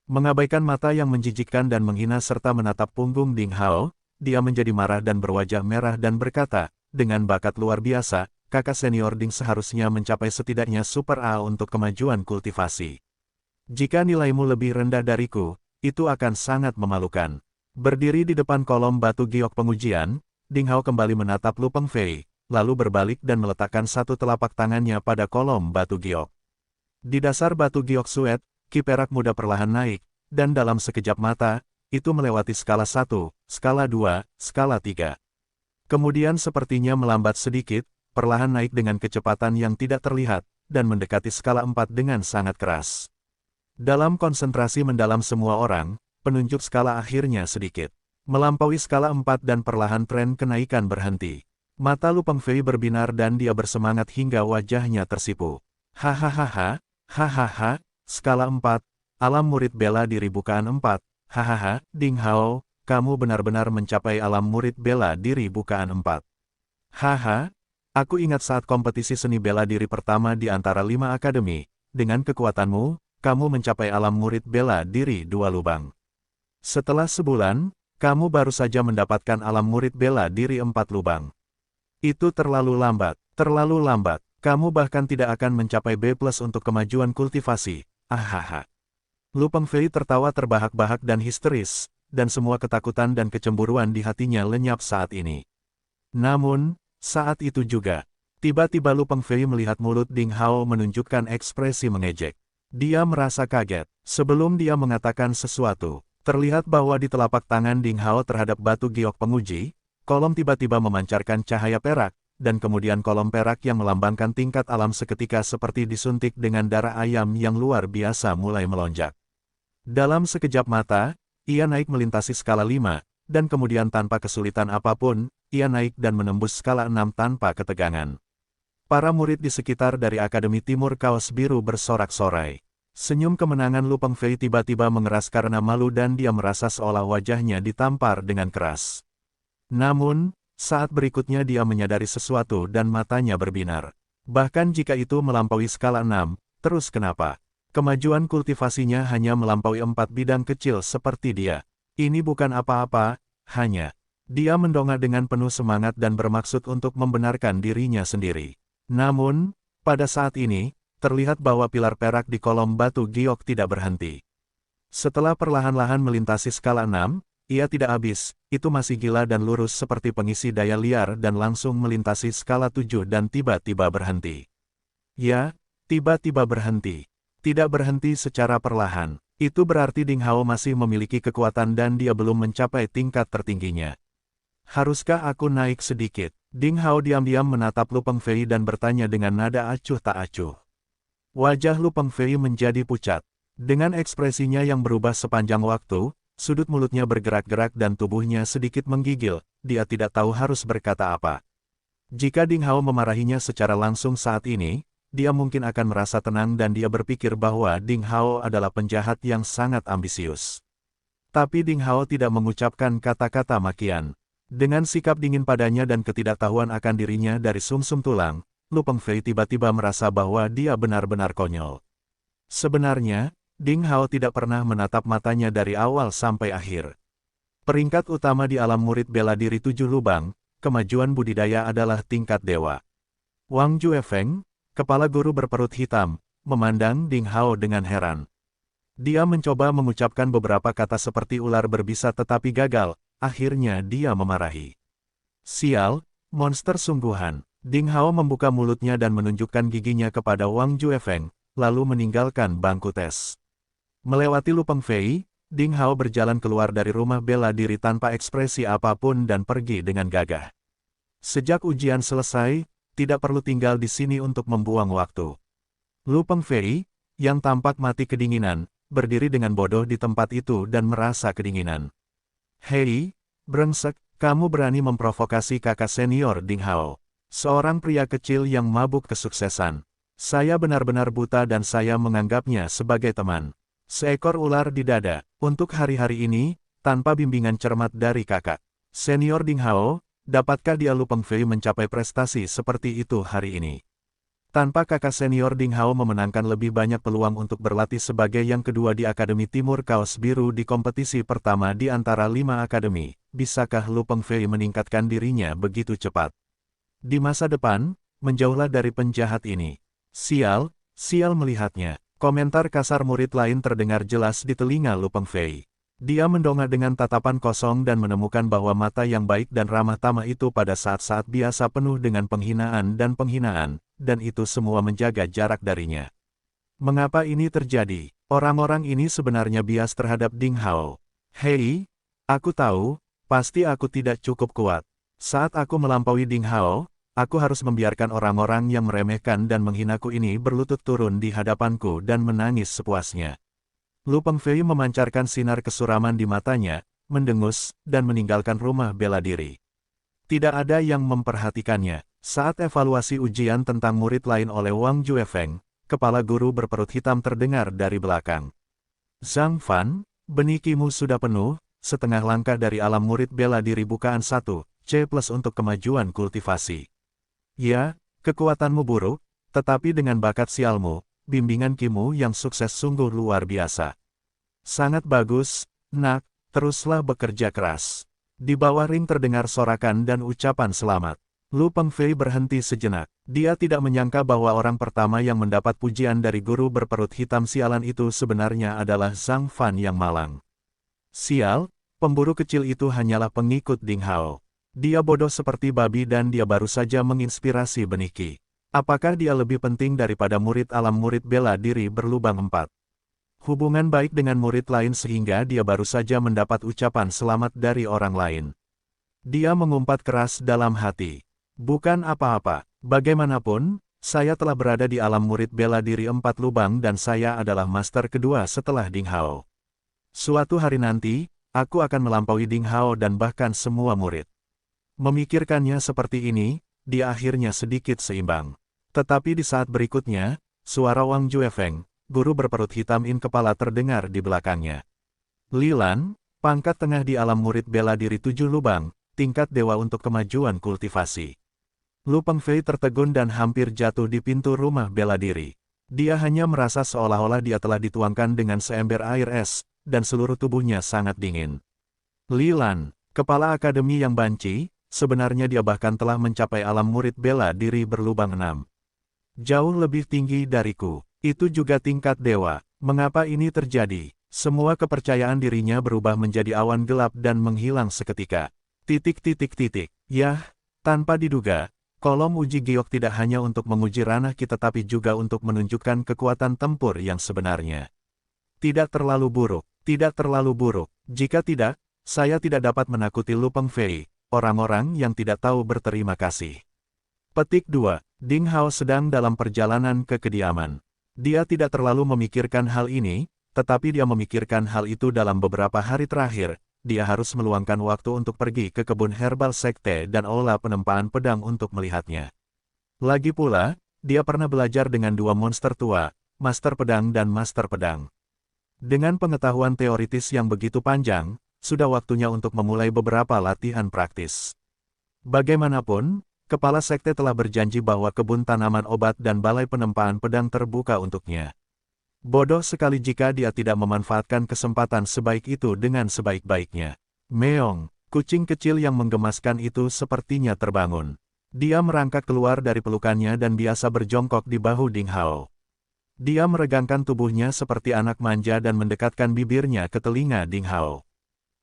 Mengabaikan mata yang menjijikkan dan menghina serta menatap punggung Ding Hao, dia menjadi marah dan berwajah merah dan berkata, dengan bakat luar biasa, kakak senior Ding seharusnya mencapai setidaknya Super A untuk kemajuan kultivasi. Jika nilaimu lebih rendah dariku, itu akan sangat memalukan. Berdiri di depan kolom batu giok pengujian, Ding Hao kembali menatap Lu Pengfei, lalu berbalik dan meletakkan satu telapak tangannya pada kolom batu giok. Di dasar batu giok suet, ki perak muda perlahan naik, dan dalam sekejap mata, itu melewati skala 1, skala 2, skala 3. Kemudian sepertinya melambat sedikit, perlahan naik dengan kecepatan yang tidak terlihat, dan mendekati skala 4 dengan sangat keras. Dalam konsentrasi mendalam semua orang, penunjuk skala akhirnya sedikit melampaui skala 4 dan perlahan tren kenaikan berhenti. Mata Lu Pengfei berbinar dan dia bersemangat hingga wajahnya tersipu. Hahaha, hahaha, skala 4, alam murid bela diri bukaan 4, hahaha, Ding Hao, kamu benar-benar mencapai alam murid bela diri bukaan 4. Haha, aku ingat saat kompetisi seni bela diri pertama di antara 5 akademi, dengan kekuatanmu, kamu mencapai alam murid bela diri 2 lubang. Setelah sebulan, kamu baru saja mendapatkan alam murid bela diri 4 lubang. Itu terlalu lambat, kamu bahkan tidak akan mencapai B+ untuk kemajuan kultivasi, ahaha. Lu Pengfei tertawa terbahak-bahak dan histeris, dan semua ketakutan dan kecemburuan di hatinya lenyap saat ini. Namun, saat itu juga, tiba-tiba Lu Pengfei melihat mulut Ding Hao menunjukkan ekspresi mengejek. Dia merasa kaget. Sebelum dia mengatakan sesuatu, terlihat bahwa di telapak tangan Ding Hao terhadap batu giok penguji, kolom tiba-tiba memancarkan cahaya perak, dan kemudian kolom perak yang melambangkan tingkat alam seketika seperti disuntik dengan darah ayam yang luar biasa mulai melonjak. Dalam sekejap mata, ia naik melintasi skala 5, dan kemudian tanpa kesulitan apapun, ia naik dan menembus skala 6 tanpa ketegangan. Para murid di sekitar dari Akademi Timur Kaos Biru bersorak-sorai. Senyum kemenangan Lu Pengfei tiba-tiba mengeras karena malu dan dia merasa seolah wajahnya ditampar dengan keras. Namun, saat berikutnya dia menyadari sesuatu dan matanya berbinar. Bahkan jika itu melampaui skala 6, terus kenapa? Kemajuan kultivasinya hanya melampaui 4 bidang kecil seperti dia. Ini bukan apa-apa, hanya. Dia mendongak dengan penuh semangat dan bermaksud untuk membenarkan dirinya sendiri. Namun, pada saat ini, terlihat bahwa pilar perak di kolom batu giok tidak berhenti. Setelah perlahan-lahan melintasi skala 6, ia tidak habis, itu masih gila dan lurus seperti pengisi daya liar dan langsung melintasi skala 7 dan tiba-tiba berhenti. Ya, tiba-tiba berhenti. Tidak berhenti secara perlahan. Itu berarti Ding Hao masih memiliki kekuatan dan dia belum mencapai tingkat tertingginya. Haruskah aku naik sedikit? Ding Hao diam-diam menatap Lu Pengfei dan bertanya dengan nada acuh tak acuh. Wajah Lu Pengfei menjadi pucat. Dengan ekspresinya yang berubah sepanjang waktu, sudut mulutnya bergerak-gerak dan tubuhnya sedikit menggigil, dia tidak tahu harus berkata apa. Jika Ding Hao memarahinya secara langsung saat ini, dia mungkin akan merasa tenang dan dia berpikir bahwa Ding Hao adalah penjahat yang sangat ambisius. Tapi Ding Hao tidak mengucapkan kata-kata makian. Dengan sikap dingin padanya dan ketidaktahuan akan dirinya dari sumsum tulang, Lu Pengfei tiba-tiba merasa bahwa dia benar-benar konyol. Sebenarnya, Ding Hao tidak pernah menatap matanya dari awal sampai akhir. Peringkat utama di alam murid bela diri 7 lubang, kemajuan budidaya adalah tingkat dewa. Wang Juefeng, kepala guru berperut hitam, memandang Ding Hao dengan heran. Dia mencoba mengucapkan beberapa kata seperti ular berbisa tetapi gagal, akhirnya dia memarahi. Sial, monster sungguhan. Ding Hao membuka mulutnya dan menunjukkan giginya kepada Wang Juefeng, lalu meninggalkan bangku tes. Melewati Lu Pengfei, Ding Hao berjalan keluar dari rumah bela diri tanpa ekspresi apapun dan pergi dengan gagah. Sejak ujian selesai, tidak perlu tinggal di sini untuk membuang waktu. Lu Pengfei, yang tampak mati kedinginan, berdiri dengan bodoh di tempat itu dan merasa kedinginan. Hei, brengsek, kamu berani memprovokasi kakak senior Ding Hao. Seorang pria kecil yang mabuk kesuksesan. Saya benar-benar buta dan saya menganggapnya sebagai teman. Seekor ular di dada, untuk hari-hari ini, tanpa bimbingan cermat dari kakak. Senior Ding Hao, dapatkah dia Lu Pengfei mencapai prestasi seperti itu hari ini? Tanpa kakak senior Ding Hao memenangkan lebih banyak peluang untuk berlatih sebagai yang kedua di Akademi Timur Kaos Biru di kompetisi pertama di antara 5 akademi, bisakah Lu Pengfei meningkatkan dirinya begitu cepat? Di masa depan, menjauhlah dari penjahat ini. Sial, sial melihatnya. Komentar kasar murid lain terdengar jelas di telinga Lu Pengfei. Dia mendongak dengan tatapan kosong dan menemukan bahwa mata yang baik dan ramah tamah itu pada saat-saat biasa penuh dengan penghinaan, dan itu semua menjaga jarak darinya. Mengapa ini terjadi? Orang-orang ini sebenarnya bias terhadap Ding Hao. Hei, aku tahu, pasti aku tidak cukup kuat. Saat aku melampaui Ding Hao, aku harus membiarkan orang-orang yang meremehkan dan menghinaku ini berlutut turun di hadapanku dan menangis sepuasnya. Lu Pengfei memancarkan sinar kesuraman di matanya, mendengus, dan meninggalkan rumah bela diri. Tidak ada yang memperhatikannya. Saat evaluasi ujian tentang murid lain oleh Wang Juefeng, kepala guru berperut hitam terdengar dari belakang. Zhang Fan, benikimu sudah penuh, setengah langkah dari alam murid bela diri bukaan 1C+ untuk kemajuan kultivasi. Ya, kekuatanmu buruk, tetapi dengan bakat sialmu, bimbingan Kimu yang sukses sungguh luar biasa. Sangat bagus, nak, teruslah bekerja keras. Di bawah ring terdengar sorakan dan ucapan selamat. Lu Pengfei berhenti sejenak. Dia tidak menyangka bahwa orang pertama yang mendapat pujian dari guru berperut hitam sialan itu sebenarnya adalah Zhang Fan yang malang. Sial, pemburu kecil itu hanyalah pengikut Ding Hao. Dia bodoh seperti babi dan dia baru saja menginspirasi benih Qi. Apakah dia lebih penting daripada murid alam murid bela diri berlubang 4? Hubungan baik dengan murid lain sehingga dia baru saja mendapat ucapan selamat dari orang lain. Dia mengumpat keras dalam hati. Bukan apa-apa, bagaimanapun, saya telah berada di alam murid bela diri 4 lubang dan saya adalah master kedua setelah Ding Hao. Suatu hari nanti, aku akan melampaui Ding Hao dan bahkan semua murid. Memikirkannya seperti ini, dia akhirnya sedikit seimbang. Tetapi di saat berikutnya, suara Wang Juefeng, guru berperut hitam in kepala terdengar di belakangnya. Li Lan, pangkat tengah di alam murid bela diri 7 lubang, tingkat dewa untuk kemajuan kultivasi. Lu Pengfei tertegun dan hampir jatuh di pintu rumah bela diri. Dia hanya merasa seolah-olah dia telah dituangkan dengan seember air es, dan seluruh tubuhnya sangat dingin. Li Lan, kepala akademi yang banci, sebenarnya dia bahkan telah mencapai alam murid bela diri berlubang 6. Jauh lebih tinggi dariku. Itu juga tingkat dewa. Mengapa ini terjadi? Semua kepercayaan dirinya berubah menjadi awan gelap dan menghilang seketika. Yah, tanpa diduga, kolom uji giok tidak hanya untuk menguji ranah kita tapi juga untuk menunjukkan kekuatan tempur yang sebenarnya. Tidak terlalu buruk, tidak terlalu buruk. Jika tidak, saya tidak dapat menakuti Lu Pengfei, orang-orang yang tidak tahu berterima kasih. Petik 2. Ding Hao sedang dalam perjalanan ke kediaman. Dia tidak terlalu memikirkan hal ini, tetapi dia memikirkan hal itu dalam beberapa hari terakhir. Dia harus meluangkan waktu untuk pergi ke kebun herbal sekte dan aula penempaan pedang untuk melihatnya. Lagi pula, dia pernah belajar dengan 2 monster tua, Master Pedang dan Master Pedang. Dengan pengetahuan teoritis yang begitu panjang, sudah waktunya untuk memulai beberapa latihan praktis. Bagaimanapun, kepala sekte telah berjanji bahwa kebun tanaman obat dan balai penempaan pedang terbuka untuknya. Bodoh sekali jika dia tidak memanfaatkan kesempatan sebaik itu dengan sebaik-baiknya. Meong, kucing kecil yang menggemaskan itu sepertinya terbangun. Dia merangkak keluar dari pelukannya dan biasa berjongkok di bahu Ding Hao. Dia meregangkan tubuhnya seperti anak manja dan mendekatkan bibirnya ke telinga Ding Hao.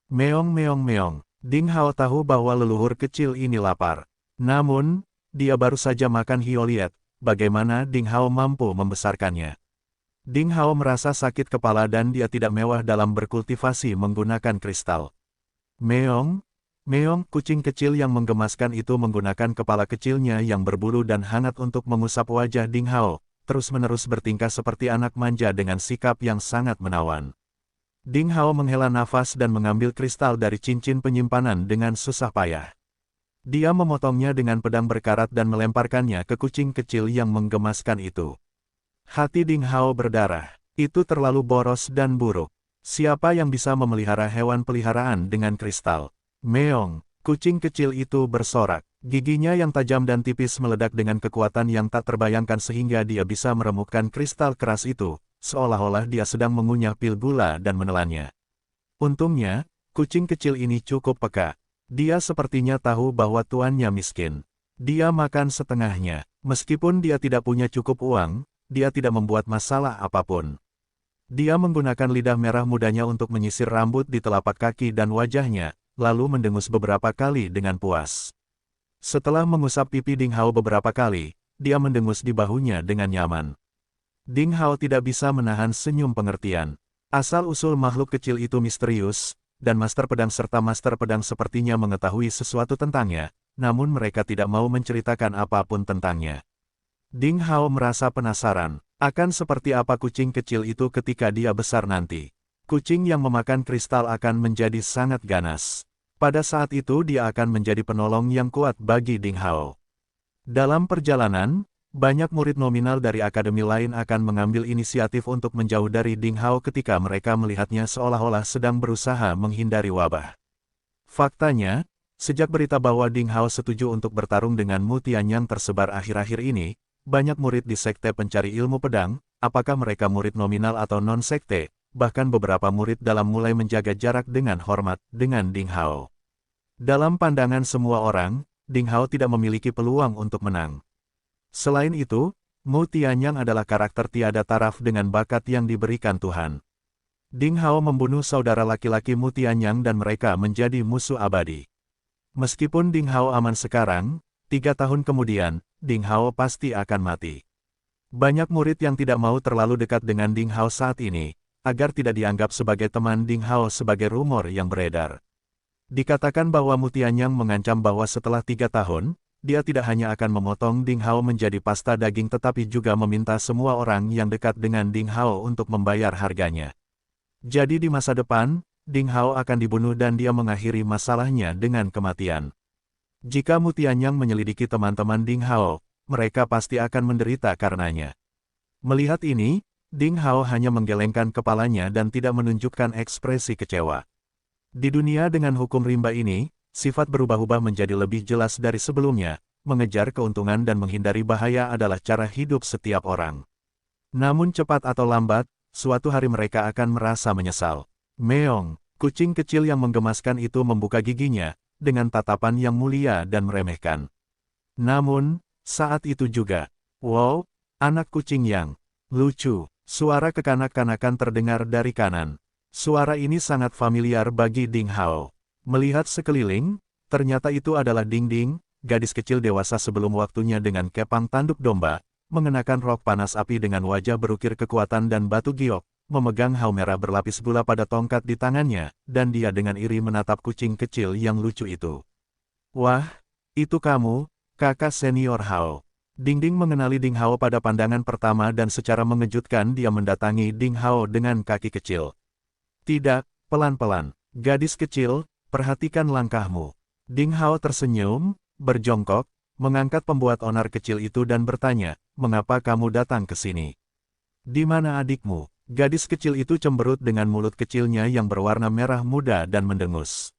Meong meong meong, Ding Hao tahu bahwa leluhur kecil ini lapar. Namun, dia baru saja makan hioliet, bagaimana Ding Hao mampu membesarkannya. Ding Hao merasa sakit kepala dan dia tidak mewah dalam berkultivasi menggunakan kristal. Meong, meong, kucing kecil yang menggemaskan itu menggunakan kepala kecilnya yang berbulu dan hangat untuk mengusap wajah Ding Hao, terus-menerus bertingkah seperti anak manja dengan sikap yang sangat menawan. Ding Hao menghela nafas dan mengambil kristal dari cincin penyimpanan dengan susah payah. Dia memotongnya dengan pedang berkarat dan melemparkannya ke kucing kecil yang menggemaskan itu. Hati Ding Hao berdarah. Itu terlalu boros dan buruk. Siapa yang bisa memelihara hewan peliharaan dengan kristal? Meong, kucing kecil itu bersorak. Giginya yang tajam dan tipis meledak dengan kekuatan yang tak terbayangkan sehingga dia bisa meremukkan kristal keras itu, seolah-olah dia sedang mengunyah pil gula dan menelannya. Untungnya, kucing kecil ini cukup peka. Dia sepertinya tahu bahwa tuannya miskin. Dia makan setengahnya. Meskipun dia tidak punya cukup uang, dia tidak membuat masalah apapun. Dia menggunakan lidah merah mudanya untuk menyisir rambut di telapak kaki dan wajahnya, lalu mendengus beberapa kali dengan puas. Setelah mengusap pipi Ding Hao beberapa kali, dia mendengus di bahunya dengan nyaman. Ding Hao tidak bisa menahan senyum pengertian. Asal-usul makhluk kecil itu misterius, dan Master Pedang serta Master Pedang sepertinya mengetahui sesuatu tentangnya, namun mereka tidak mau menceritakan apapun tentangnya. Ding Hao merasa penasaran, akan seperti apa kucing kecil itu ketika dia besar nanti. Kucing yang memakan kristal akan menjadi sangat ganas. Pada saat itu dia akan menjadi penolong yang kuat bagi Ding Hao. Dalam perjalanan, banyak murid nominal dari akademi lain akan mengambil inisiatif untuk menjauh dari Ding Hao ketika mereka melihatnya seolah-olah sedang berusaha menghindari wabah. Faktanya, sejak berita bahwa Ding Hao setuju untuk bertarung dengan Mu Tianyang tersebar akhir-akhir ini, banyak murid di sekte pencari ilmu pedang, apakah mereka murid nominal atau non-sekte, bahkan beberapa murid dalam mulai menjaga jarak dengan hormat dengan Ding Hao. Dalam pandangan semua orang, Ding Hao tidak memiliki peluang untuk menang. Selain itu, Mu Tianyang adalah karakter tiada taraf dengan bakat yang diberikan Tuhan. Ding Hao membunuh saudara laki-laki Mu Tianyang dan mereka menjadi musuh abadi. Meskipun Ding Hao aman sekarang, 3 tahun kemudian, Ding Hao pasti akan mati. Banyak murid yang tidak mau terlalu dekat dengan Ding Hao saat ini, agar tidak dianggap sebagai teman Ding Hao sebagai rumor yang beredar. Dikatakan bahwa Mu Tianyang mengancam bahwa setelah 3 tahun, dia tidak hanya akan memotong Ding Hao menjadi pasta daging tetapi juga meminta semua orang yang dekat dengan Ding Hao untuk membayar harganya. Jadi di masa depan, Ding Hao akan dibunuh dan dia mengakhiri masalahnya dengan kematian. Jika Mu Tianyang menyelidiki teman-teman Ding Hao, mereka pasti akan menderita karenanya. Melihat ini, Ding Hao hanya menggelengkan kepalanya dan tidak menunjukkan ekspresi kecewa. Di dunia dengan hukum rimba ini, sifat berubah-ubah menjadi lebih jelas dari sebelumnya, mengejar keuntungan dan menghindari bahaya adalah cara hidup setiap orang. Namun cepat atau lambat, suatu hari mereka akan merasa menyesal. Meong, kucing kecil yang menggemaskan itu membuka giginya, dengan tatapan yang mulia dan meremehkan. Namun, saat itu juga, wow, anak kucing yang lucu. Suara kekanak-kanakan terdengar dari kanan. Suara ini sangat familiar bagi Ding Hao. Melihat sekeliling, ternyata itu adalah Ding Ding, gadis kecil dewasa sebelum waktunya dengan kepang tanduk domba, mengenakan rok panas api dengan wajah berukir kekuatan dan batu giok, memegang hau merah berlapis gula pada tongkat di tangannya, dan dia dengan iri menatap kucing kecil yang lucu itu. Wah, itu kamu, kakak senior Hao. Ding Ding mengenali Ding Hao pada pandangan pertama dan secara mengejutkan dia mendatangi Ding Hao dengan kaki kecil. Tidak, pelan-pelan. Gadis kecil, perhatikan langkahmu. Ding Hao tersenyum, berjongkok, mengangkat pembuat onar kecil itu dan bertanya, mengapa kamu datang ke sini? Di mana adikmu? Gadis kecil itu cemberut dengan mulut kecilnya yang berwarna merah muda dan mendengus.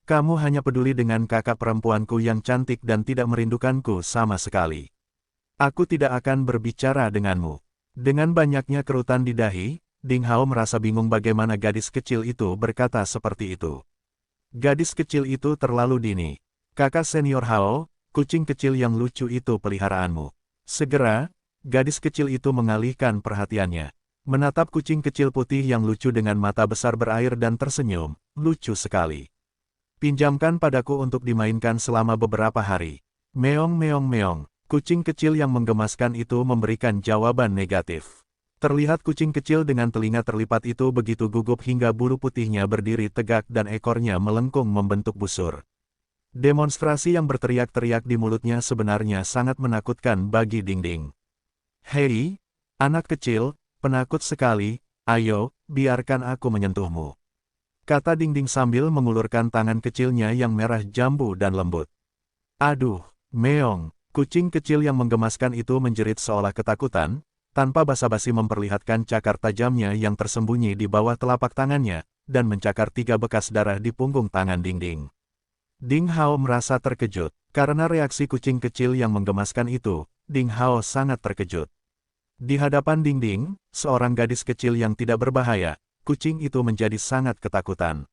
Kamu hanya peduli dengan kakak perempuanku yang cantik dan tidak merindukanku sama sekali. Aku tidak akan berbicara denganmu. Dengan banyaknya kerutan di dahi, Ding Hao merasa bingung bagaimana gadis kecil itu berkata seperti itu. Gadis kecil itu terlalu dini. Kakak senior Hao, kucing kecil yang lucu itu peliharaanmu. Segera, gadis kecil itu mengalihkan perhatiannya. Menatap kucing kecil putih yang lucu dengan mata besar berair dan tersenyum, lucu sekali. Pinjamkan padaku untuk dimainkan selama beberapa hari. Meong meong meong. Kucing kecil yang menggemaskan itu memberikan jawaban negatif. Terlihat kucing kecil dengan telinga terlipat itu begitu gugup hingga bulu putihnya berdiri tegak dan ekornya melengkung membentuk busur. Demonstrasi yang berteriak-teriak di mulutnya sebenarnya sangat menakutkan bagi Ding Ding. Hei, anak kecil, penakut sekali, ayo, biarkan aku menyentuhmu. Kata Ding Ding sambil mengulurkan tangan kecilnya yang merah jambu dan lembut. Aduh, meong, kucing kecil yang menggemaskan itu menjerit seolah ketakutan, tanpa basa-basi memperlihatkan cakar tajamnya yang tersembunyi di bawah telapak tangannya, dan mencakar 3 bekas darah di punggung tangan Ding Ding. Ding Hao merasa terkejut, karena reaksi kucing kecil yang menggemaskan itu, Ding Hao sangat terkejut. Di hadapan Ding Ding, seorang gadis kecil yang tidak berbahaya, kucing itu menjadi sangat ketakutan.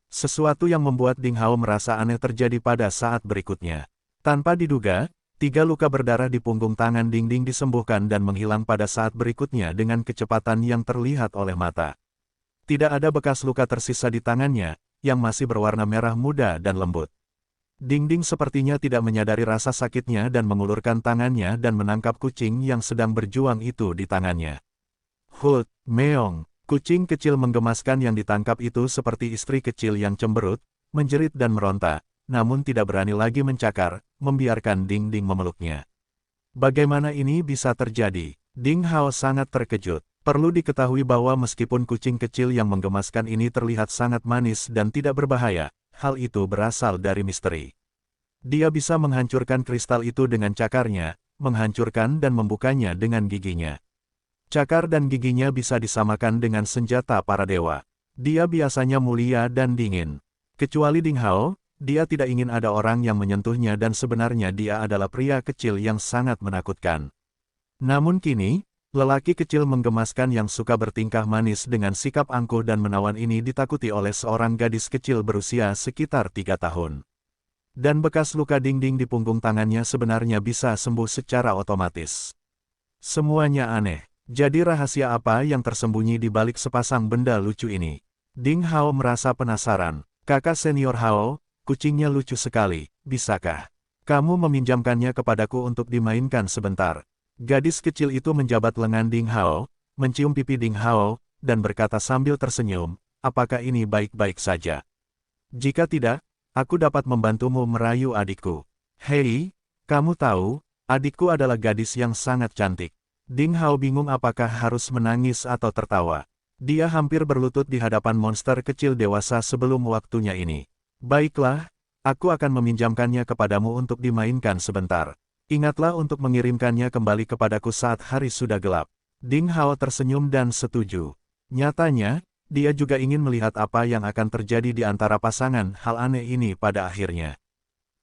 Sesuatu yang membuat Ding Hao merasa aneh terjadi pada saat berikutnya. Tanpa diduga, 3 luka berdarah di punggung tangan Ding Ding disembuhkan dan menghilang pada saat berikutnya dengan kecepatan yang terlihat oleh mata. Tidak ada bekas luka tersisa di tangannya, yang masih berwarna merah muda dan lembut. Ding Ding sepertinya tidak menyadari rasa sakitnya dan mengulurkan tangannya dan menangkap kucing yang sedang berjuang itu di tangannya. Hut, meong. Kucing kecil menggemaskan yang ditangkap itu seperti istri kecil yang cemberut, menjerit dan meronta, namun tidak berani lagi mencakar, membiarkan Ding Ding memeluknya. Bagaimana ini bisa terjadi? Ding Hao sangat terkejut. Perlu diketahui bahwa meskipun kucing kecil yang menggemaskan ini terlihat sangat manis dan tidak berbahaya, hal itu berasal dari misteri. Dia bisa menghancurkan kristal itu dengan cakarnya, menghancurkan dan membukanya dengan giginya. Cakar dan giginya bisa disamakan dengan senjata para dewa. Dia biasanya mulia dan dingin. Kecuali Ding Hao, dia tidak ingin ada orang yang menyentuhnya dan sebenarnya dia adalah pria kecil yang sangat menakutkan. Namun kini, lelaki kecil menggemaskan yang suka bertingkah manis dengan sikap angkuh dan menawan ini ditakuti oleh seorang gadis kecil berusia sekitar 3 tahun. Dan bekas luka Ding Ding di punggung tangannya sebenarnya bisa sembuh secara otomatis. Semuanya aneh. Jadi rahasia apa yang tersembunyi di balik sepasang benda lucu ini? Ding Hao merasa penasaran. Kakak senior Hao, kucingnya lucu sekali, bisakah kamu meminjamkannya kepadaku untuk dimainkan sebentar? Gadis kecil itu menjabat lengan Ding Hao, mencium pipi Ding Hao, dan berkata sambil tersenyum, apakah ini baik-baik saja? Jika tidak, aku dapat membantumu merayu adikku. Hei, kamu tahu, adikku adalah gadis yang sangat cantik. Ding Hao bingung apakah harus menangis atau tertawa. Dia hampir berlutut di hadapan monster kecil dewasa sebelum waktunya ini. Baiklah, aku akan meminjamkannya kepadamu untuk dimainkan sebentar. Ingatlah untuk mengirimkannya kembali kepadaku saat hari sudah gelap. Ding Hao tersenyum dan setuju. Nyatanya, dia juga ingin melihat apa yang akan terjadi di antara pasangan hal aneh ini pada akhirnya.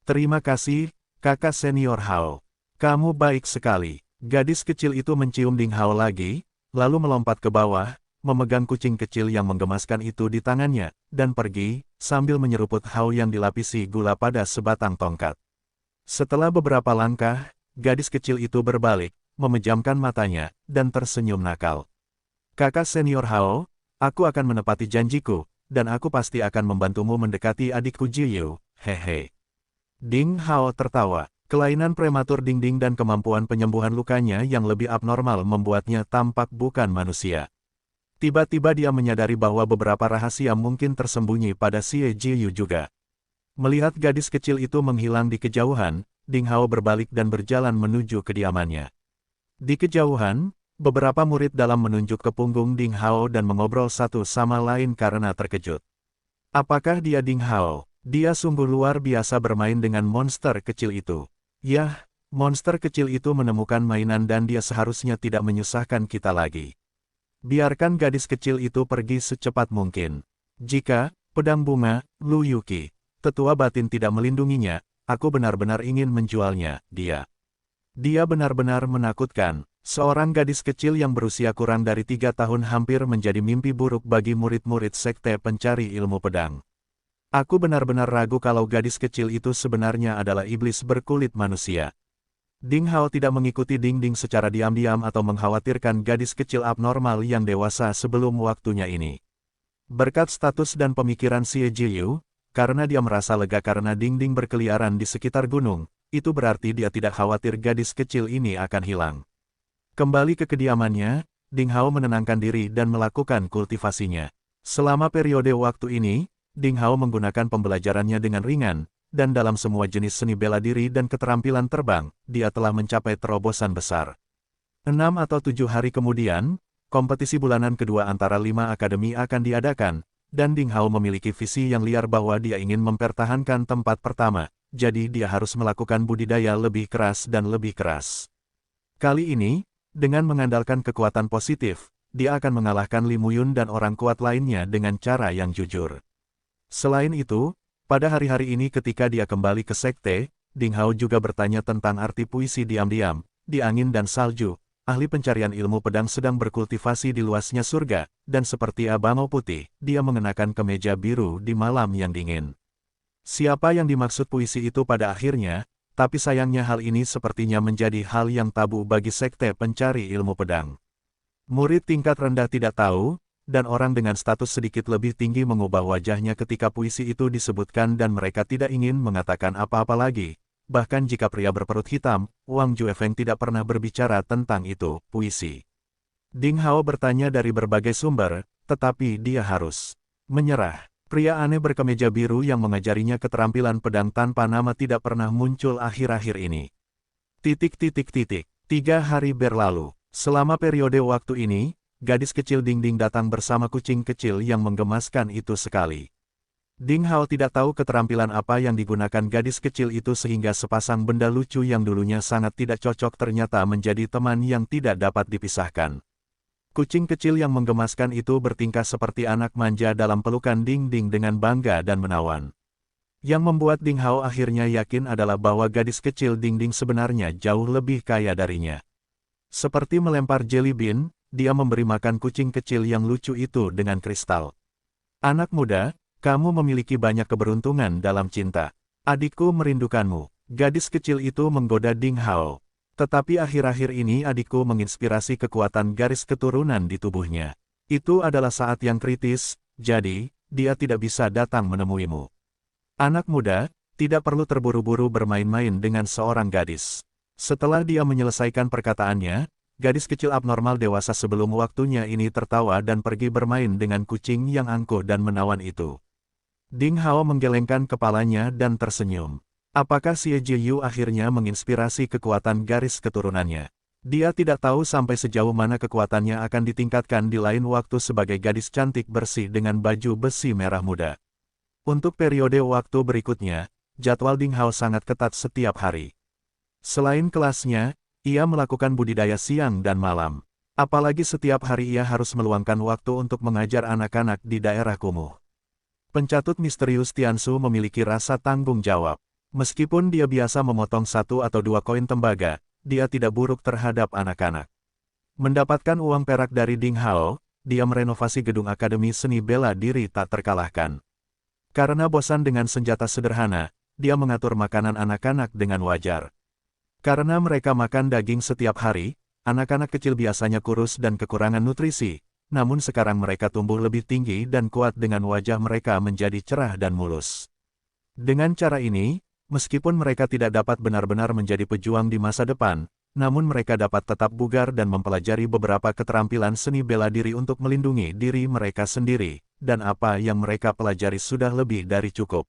Terima kasih, kakak senior Hao. Kamu baik sekali. Gadis kecil itu mencium Ding Hao lagi, lalu melompat ke bawah, memegang kucing kecil yang menggemaskan itu di tangannya, dan pergi, sambil menyeruput Hao yang dilapisi gula pada sebatang tongkat. Setelah beberapa langkah, gadis kecil itu berbalik, memejamkan matanya, dan tersenyum nakal. Kakak senior Hao, aku akan menepati janjiku, dan aku pasti akan membantumu mendekati adikku Jiyu, hehe. Ding Hao tertawa. Kelainan prematur Ding Ding dan kemampuan penyembuhan lukanya yang lebih abnormal membuatnya tampak bukan manusia. Tiba-tiba dia menyadari bahwa beberapa rahasia mungkin tersembunyi pada Xie Jiyu juga. Melihat gadis kecil itu menghilang di kejauhan, Ding Hao berbalik dan berjalan menuju kediamannya. Di kejauhan, beberapa murid dalam menunjuk ke punggung Ding Hao dan mengobrol satu sama lain karena terkejut. Apakah dia Ding Hao? Dia sungguh luar biasa bermain dengan monster kecil itu. Yah, monster kecil itu menemukan mainan dan dia seharusnya tidak menyusahkan kita lagi. Biarkan gadis kecil itu pergi secepat mungkin. Jika, pedang bunga, Lu Yuki, tetua batin tidak melindunginya, aku benar-benar ingin menjualnya, dia. Dia benar-benar menakutkan. Seorang gadis kecil yang berusia kurang dari 3 tahun hampir menjadi mimpi buruk bagi murid-murid sekte pencari ilmu pedang. Aku benar-benar ragu kalau gadis kecil itu sebenarnya adalah iblis berkulit manusia. Ding Hao tidak mengikuti Ding Ding secara diam-diam atau mengkhawatirkan gadis kecil abnormal yang dewasa sebelum waktunya ini. Berkat status dan pemikiran Xie Jiyu, karena dia merasa lega karena Ding Ding berkeliaran di sekitar gunung, itu berarti dia tidak khawatir gadis kecil ini akan hilang. Kembali ke kediamannya, Ding Hao menenangkan diri dan melakukan kultivasinya. Selama periode waktu ini, Ding Hao menggunakan pembelajarannya dengan ringan, dan dalam semua jenis seni bela diri dan keterampilan terbang, dia telah mencapai terobosan besar. 6 atau 7 hari kemudian, kompetisi bulanan kedua antara 5 akademi akan diadakan, dan Ding Hao memiliki visi yang liar bahwa dia ingin mempertahankan tempat pertama, jadi dia harus melakukan budidaya lebih keras dan lebih keras. Kali ini, dengan mengandalkan kekuatan positif, dia akan mengalahkan Li Muyun dan orang kuat lainnya dengan cara yang jujur. Selain itu, pada hari-hari ini ketika dia kembali ke sekte, Ding Hao juga bertanya tentang arti puisi diam-diam. Di angin dan salju, ahli pencarian ilmu pedang sedang berkultivasi di luasnya surga, dan seperti abang putih, dia mengenakan kemeja biru di malam yang dingin. Siapa yang dimaksud puisi itu pada akhirnya, tapi sayangnya hal ini sepertinya menjadi hal yang tabu bagi sekte pencari ilmu pedang. Murid tingkat rendah tidak tahu, dan orang dengan status sedikit lebih tinggi mengubah wajahnya ketika puisi itu disebutkan dan mereka tidak ingin mengatakan apa-apa lagi. Bahkan jika pria berperut hitam, Wang Juefeng tidak pernah berbicara tentang itu, puisi. Ding Hao bertanya dari berbagai sumber, tetapi dia harus menyerah. Pria aneh berkemeja biru yang mengajarinya keterampilan pedang tanpa nama tidak pernah muncul akhir-akhir ini. 3 hari berlalu. Selama periode waktu ini, gadis kecil Ding Ding datang bersama kucing kecil yang menggemaskan itu sekali. Ding Hao tidak tahu keterampilan apa yang digunakan gadis kecil itu sehingga sepasang benda lucu yang dulunya sangat tidak cocok ternyata menjadi teman yang tidak dapat dipisahkan. Kucing kecil yang menggemaskan itu bertingkah seperti anak manja dalam pelukan Ding Ding dengan bangga dan menawan. Yang membuat Ding Hao akhirnya yakin adalah bahwa gadis kecil Ding Ding sebenarnya jauh lebih kaya darinya. Seperti melempar jelly bean, dia memberi makan kucing kecil yang lucu itu dengan kristal. Anak muda, kamu memiliki banyak keberuntungan dalam cinta. Adikku merindukanmu. Gadis kecil itu menggoda Ding Hao. Tetapi akhir-akhir ini adikku menginspirasi kekuatan garis keturunan di tubuhnya. Itu adalah saat yang kritis, jadi, dia tidak bisa datang menemuimu. Anak muda, tidak perlu terburu-buru bermain-main dengan seorang gadis. Setelah dia menyelesaikan perkataannya, gadis kecil abnormal dewasa sebelum waktunya ini tertawa dan pergi bermain dengan kucing yang angkuh dan menawan itu. Ding Hao menggelengkan kepalanya dan tersenyum. Apakah Xie Jiyu akhirnya menginspirasi kekuatan garis keturunannya? Dia tidak tahu sampai sejauh mana kekuatannya akan ditingkatkan di lain waktu sebagai gadis cantik bersih dengan baju besi merah muda. Untuk periode waktu berikutnya, jadwal Ding Hao sangat ketat setiap hari. Selain kelasnya, ia melakukan budidaya siang dan malam. Apalagi setiap hari ia harus meluangkan waktu untuk mengajar anak-anak di daerah kumuh. Pencatut misterius Tiansu memiliki rasa tanggung jawab. Meskipun dia biasa memotong 1 atau 2 koin tembaga, dia tidak buruk terhadap anak-anak. Mendapatkan uang perak dari Ding Hao, dia merenovasi gedung Akademi Seni Bela Diri tak terkalahkan. Karena bosan dengan senjata sederhana, dia mengatur makanan anak-anak dengan wajar. Karena mereka makan daging setiap hari, anak-anak kecil biasanya kurus dan kekurangan nutrisi, namun sekarang mereka tumbuh lebih tinggi dan kuat dengan wajah mereka menjadi cerah dan mulus. Dengan cara ini, meskipun mereka tidak dapat benar-benar menjadi pejuang di masa depan, namun mereka dapat tetap bugar dan mempelajari beberapa keterampilan seni bela diri untuk melindungi diri mereka sendiri, dan apa yang mereka pelajari sudah lebih dari cukup.